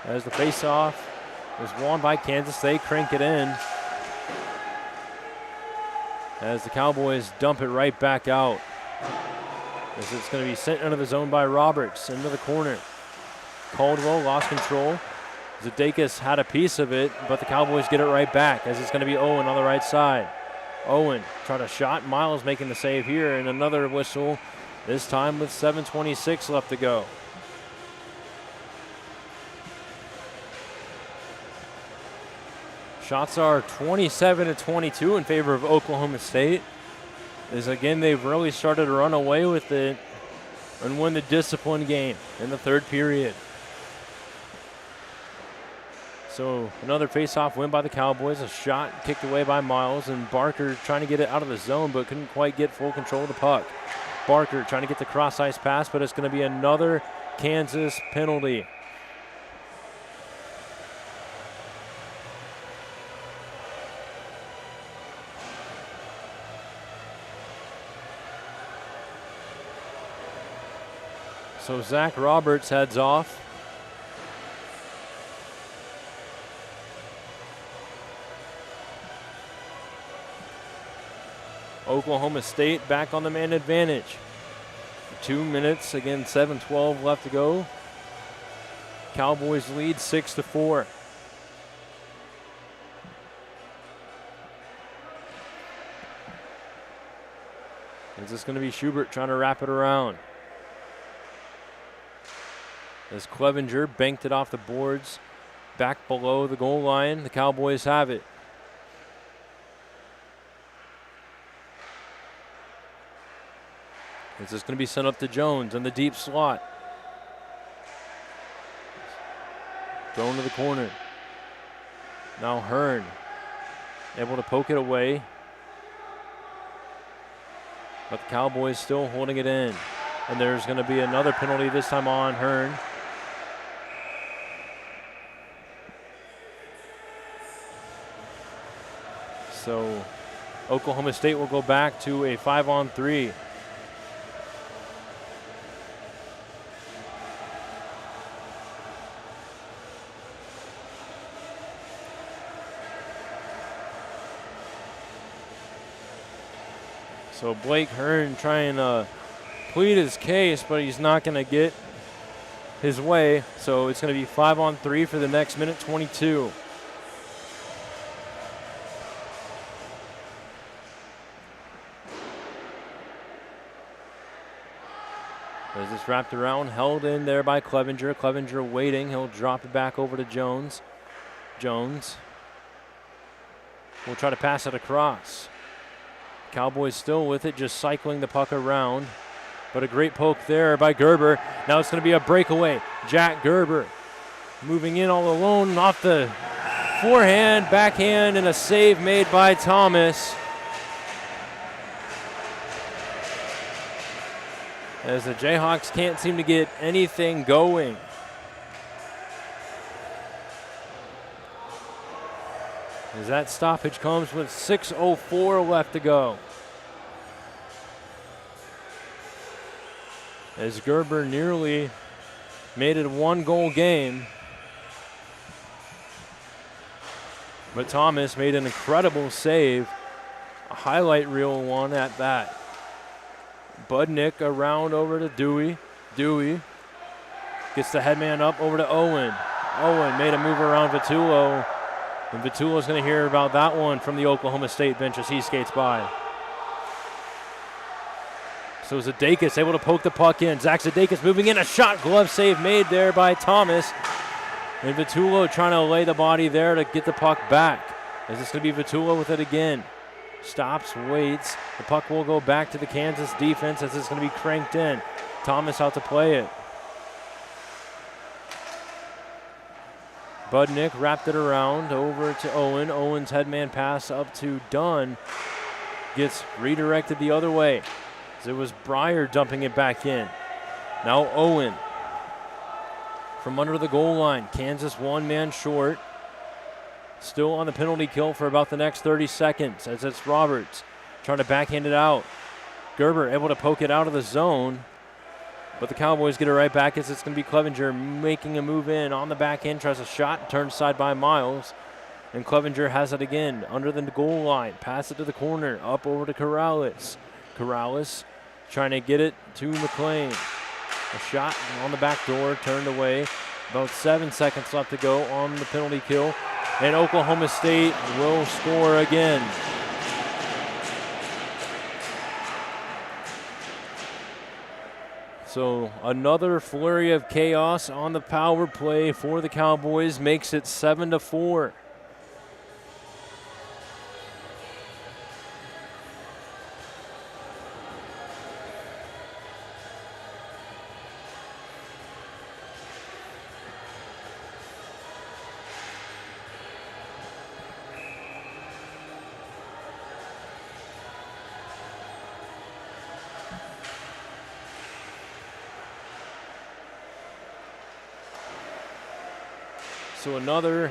As the faceoff is won by Kansas, they crank it in. As the Cowboys dump it right back out. As it's going to be sent into the zone by Roberts into the corner. Caldwell lost control. Zadakis had a piece of it, but the Cowboys get it right back as it's going to be Owen on the right side. Owen trying to shot. Miles making the save here, and another whistle, this time with 7:26 left to go. Shots are 27-22 in favor of Oklahoma State. As again, they've really started to run away with it and win the discipline game in the third period. So another face-off win by the Cowboys. A shot kicked away by Miles, and Barker trying to get it out of the zone, but couldn't quite get full control of the puck. Barker trying to get the cross-ice pass, but it's going to be another Kansas penalty. So Zach Roberts heads off. Oklahoma State back on the man advantage. 2 minutes, again 7:12 left to go. Cowboys lead 6-4. Is this going to be Schubert trying to wrap it around? As Clevenger banked it off the boards back below the goal line. The Cowboys have it. Is this going to be sent up to Jones in the deep slot? Thrown to the corner. Now Hearn able to poke it away. But the Cowboys still holding it in. And there's going to be another penalty, this time on Hearn. So Oklahoma State will go back to a 5-on-3. So Blake Hearn trying to plead his case, but he's not going to get his way. So it's going to be 5-on-3 for the next minute 22. As this wrapped around, held in there by Clevenger. Clevenger waiting. He'll drop it back over to Jones. Jones will try to pass it across. Cowboys still with it, just cycling the puck around. But a great poke there by Gerber. Now it's going to be a breakaway. Jack Gerber moving in all alone off the forehand, backhand, and a save made by Thomas. As the Jayhawks can't seem to get anything going. As that stoppage comes with 6:04 left to go. As Gerber nearly made it a one-goal game. But Thomas made an incredible save. A highlight reel one at that. Budnick around over to Dewey. Dewey gets the headman up over to Owen. Owen made a move around Vitullo. And Vitullo's going to hear about that one from the Oklahoma State bench as he skates by. So Zadakis able to poke the puck in. Zach Zadakis moving in. A shot, glove save made there by Thomas. And Vitullo trying to lay the body there to get the puck back. Is this going to be Vitullo with it again? Stops, waits. The puck will go back to the Kansas defense as it's going to be cranked in. Thomas out to play it. Budnick wrapped it around over to Owen. Owen's headman pass up to Dunn. Gets redirected the other way. As it was Breyer dumping it back in. Now Owen from under the goal line. Kansas one man short. Still on the penalty kill for about the next 30 seconds as it's Roberts trying to backhand it out. Gerber able to poke it out of the zone, but the Cowboys get it right back as it's going to be Clevenger making a move in on the backhand, tries a shot, turned aside by Miles, and Clevenger has it again under the goal line. Pass it to the corner, up over to Corrales. Corrales trying to get it to McLean. A shot on the back door, turned away. About 7 seconds left to go on the penalty kill. And Oklahoma State will score again. So another flurry of chaos on the power play for the Cowboys makes it 7-4. So another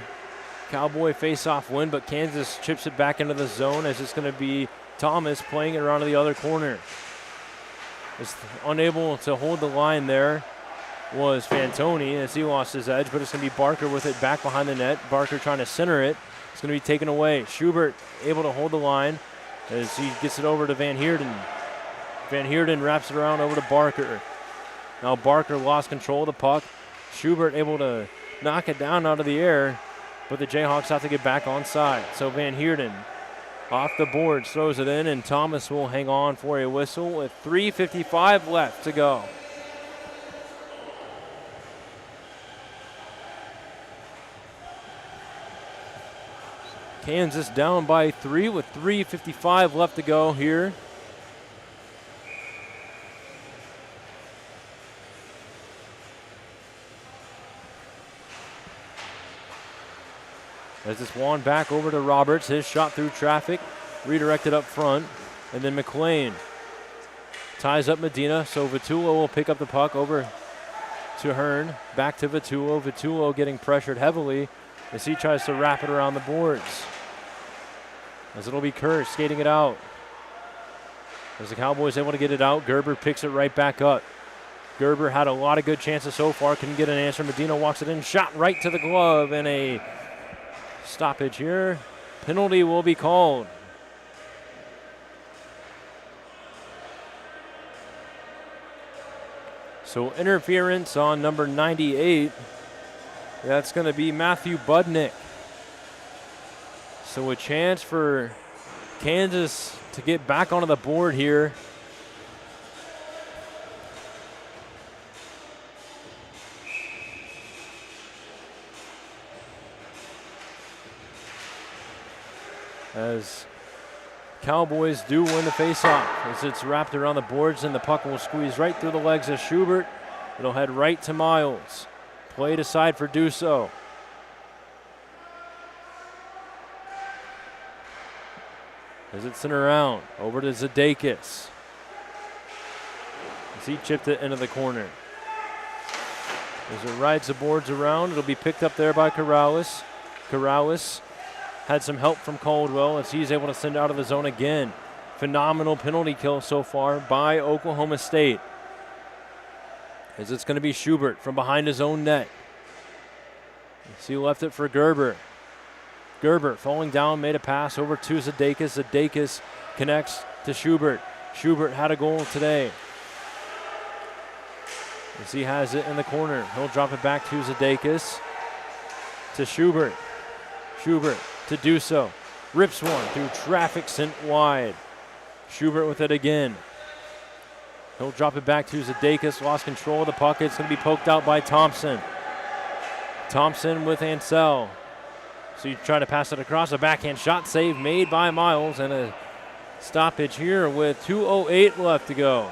Cowboy face-off win, but Kansas chips it back into the zone as it's going to be Thomas playing it around to the other corner. Is unable to hold the line there was Fantoni as he lost his edge, but it's going to be Barker with it back behind the net. Barker trying to center it. It's going to be taken away. Schubert able to hold the line as he gets it over to Van Heerden. Van Heerden wraps it around over to Barker. Now Barker lost control of the puck. Schubert able to knock it down out of the air, but the Jayhawks have to get back on side. So Van Heerden off the boards, throws it in, and Thomas will hang on for a whistle with 3:55 left to go. Kansas down by 3 with 3:55 left to go here. As it's won back over to Roberts, his shot through traffic, redirected up front, and then McLean ties up Medina, so Vitullo will pick up the puck over to Hearn, back to Vitullo. Vitullo getting pressured heavily as he tries to wrap it around the boards. As it'll be Kerr skating it out. As the Cowboys able to get it out, Gerber picks it right back up. Gerber had a lot of good chances so far, couldn't get an answer. Medina walks it in, shot right to the glove, and a stoppage here. Penalty will be called. So interference on number 98. That's going to be Matthew Budnick. So a chance for Kansas to get back onto the board here. As Cowboys do win the faceoff, as it's wrapped around the boards and the puck will squeeze right through the legs of Schubert. It'll head right to Miles. Played aside for Duso. As it's sent around, over to Zadakis. As he chipped it into the corner. As it rides the boards around, it'll be picked up there by Corrales. Corrales had some help from Caldwell as he's able to send it out of the zone again. Phenomenal penalty kill so far by Oklahoma State. As it's going to be Schubert from behind his own net. As he left it for Gerber. Gerber falling down, made a pass over to Zadakis. Zadakis connects to Schubert. Schubert had a goal today. As he has it in the corner, he'll drop it back to Zadakis. To Schubert. Schubert to Duso. Rips one through traffic, sent wide. Schubert with it again. He'll drop it back to Zadakis. Lost control of the puck. It's going to be poked out by Thompson. Thompson with Ansel. So you try to pass it across. A backhand shot save made by Miles. And a stoppage here with 2:08 left to go.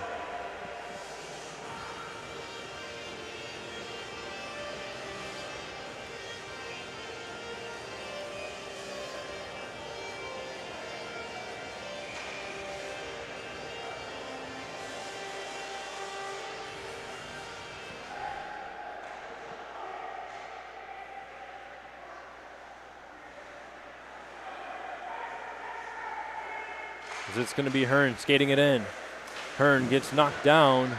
It's going to be Hearn skating it in. Hearn gets knocked down,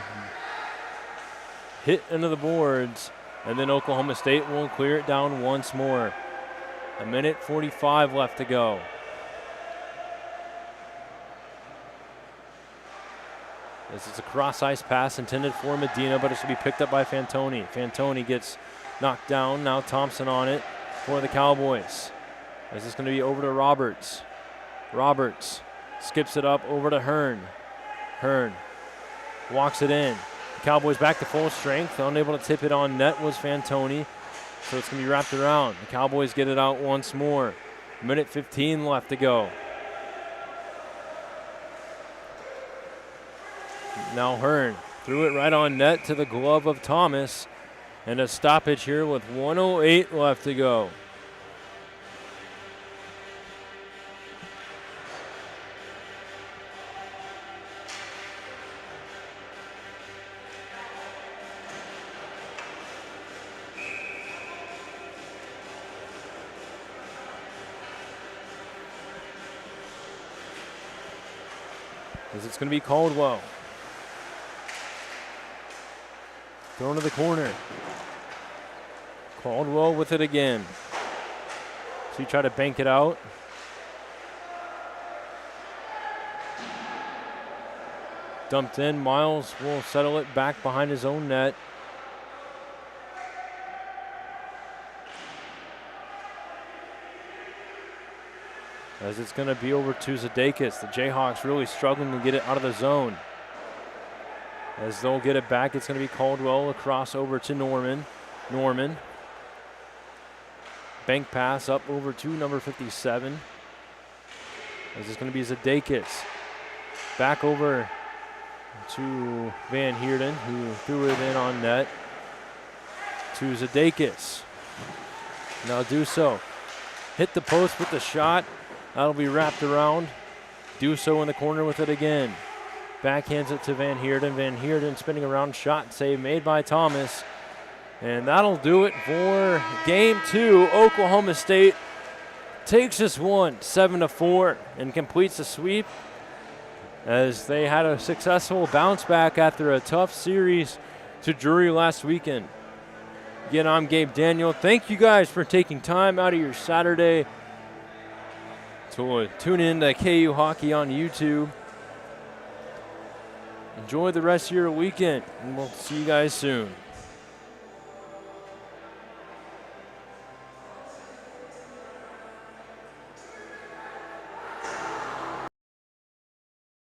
hit into the boards, and then Oklahoma State will clear it down once more. 1:45 left to go. This is a cross-ice pass intended for Medina, but it should be picked up by Fantoni. Fantoni gets knocked down. Now Thompson on it for the Cowboys. This is going to be over to Roberts. Roberts skips it up over to Hearn. Hearn walks it in. The Cowboys back to full strength. Unable to tip it on net was Fantoni. So it's going to be wrapped around. The Cowboys get it out once more. 1:15 left to go. Now Hearn threw it right on net to the glove of Thomas. And a stoppage here with 1:08 left to go. It's going to be Caldwell. Thrown to the corner. Caldwell with it again. So he tried to bank it out. Dumped in. Miles will settle it back behind his own net. As it's going to be over to Zadakis. The Jayhawks really struggling to get it out of the zone. As they'll get it back, it's going to be Caldwell across over to Norman. Norman. Bank pass up over to number 57. As it's going to be Zadakis. Back over to Van Heerden, who threw it in on net. To Zadakis. Now Duso. Hit the post with the shot. That'll be wrapped around. Duso in the corner with it again. Backhands it to Van Heerden. Van Heerden spinning around, shot save made by Thomas. And that'll do it for game 2. Oklahoma State takes this one 7-4 and completes the sweep as they had a successful bounce back after a tough series to Drury last weekend. Again, I'm Gabe Daniel. Thank you guys for taking time out of your Saturday to tune in to KU Hockey on YouTube. Enjoy the rest of your weekend, and we'll see you guys soon.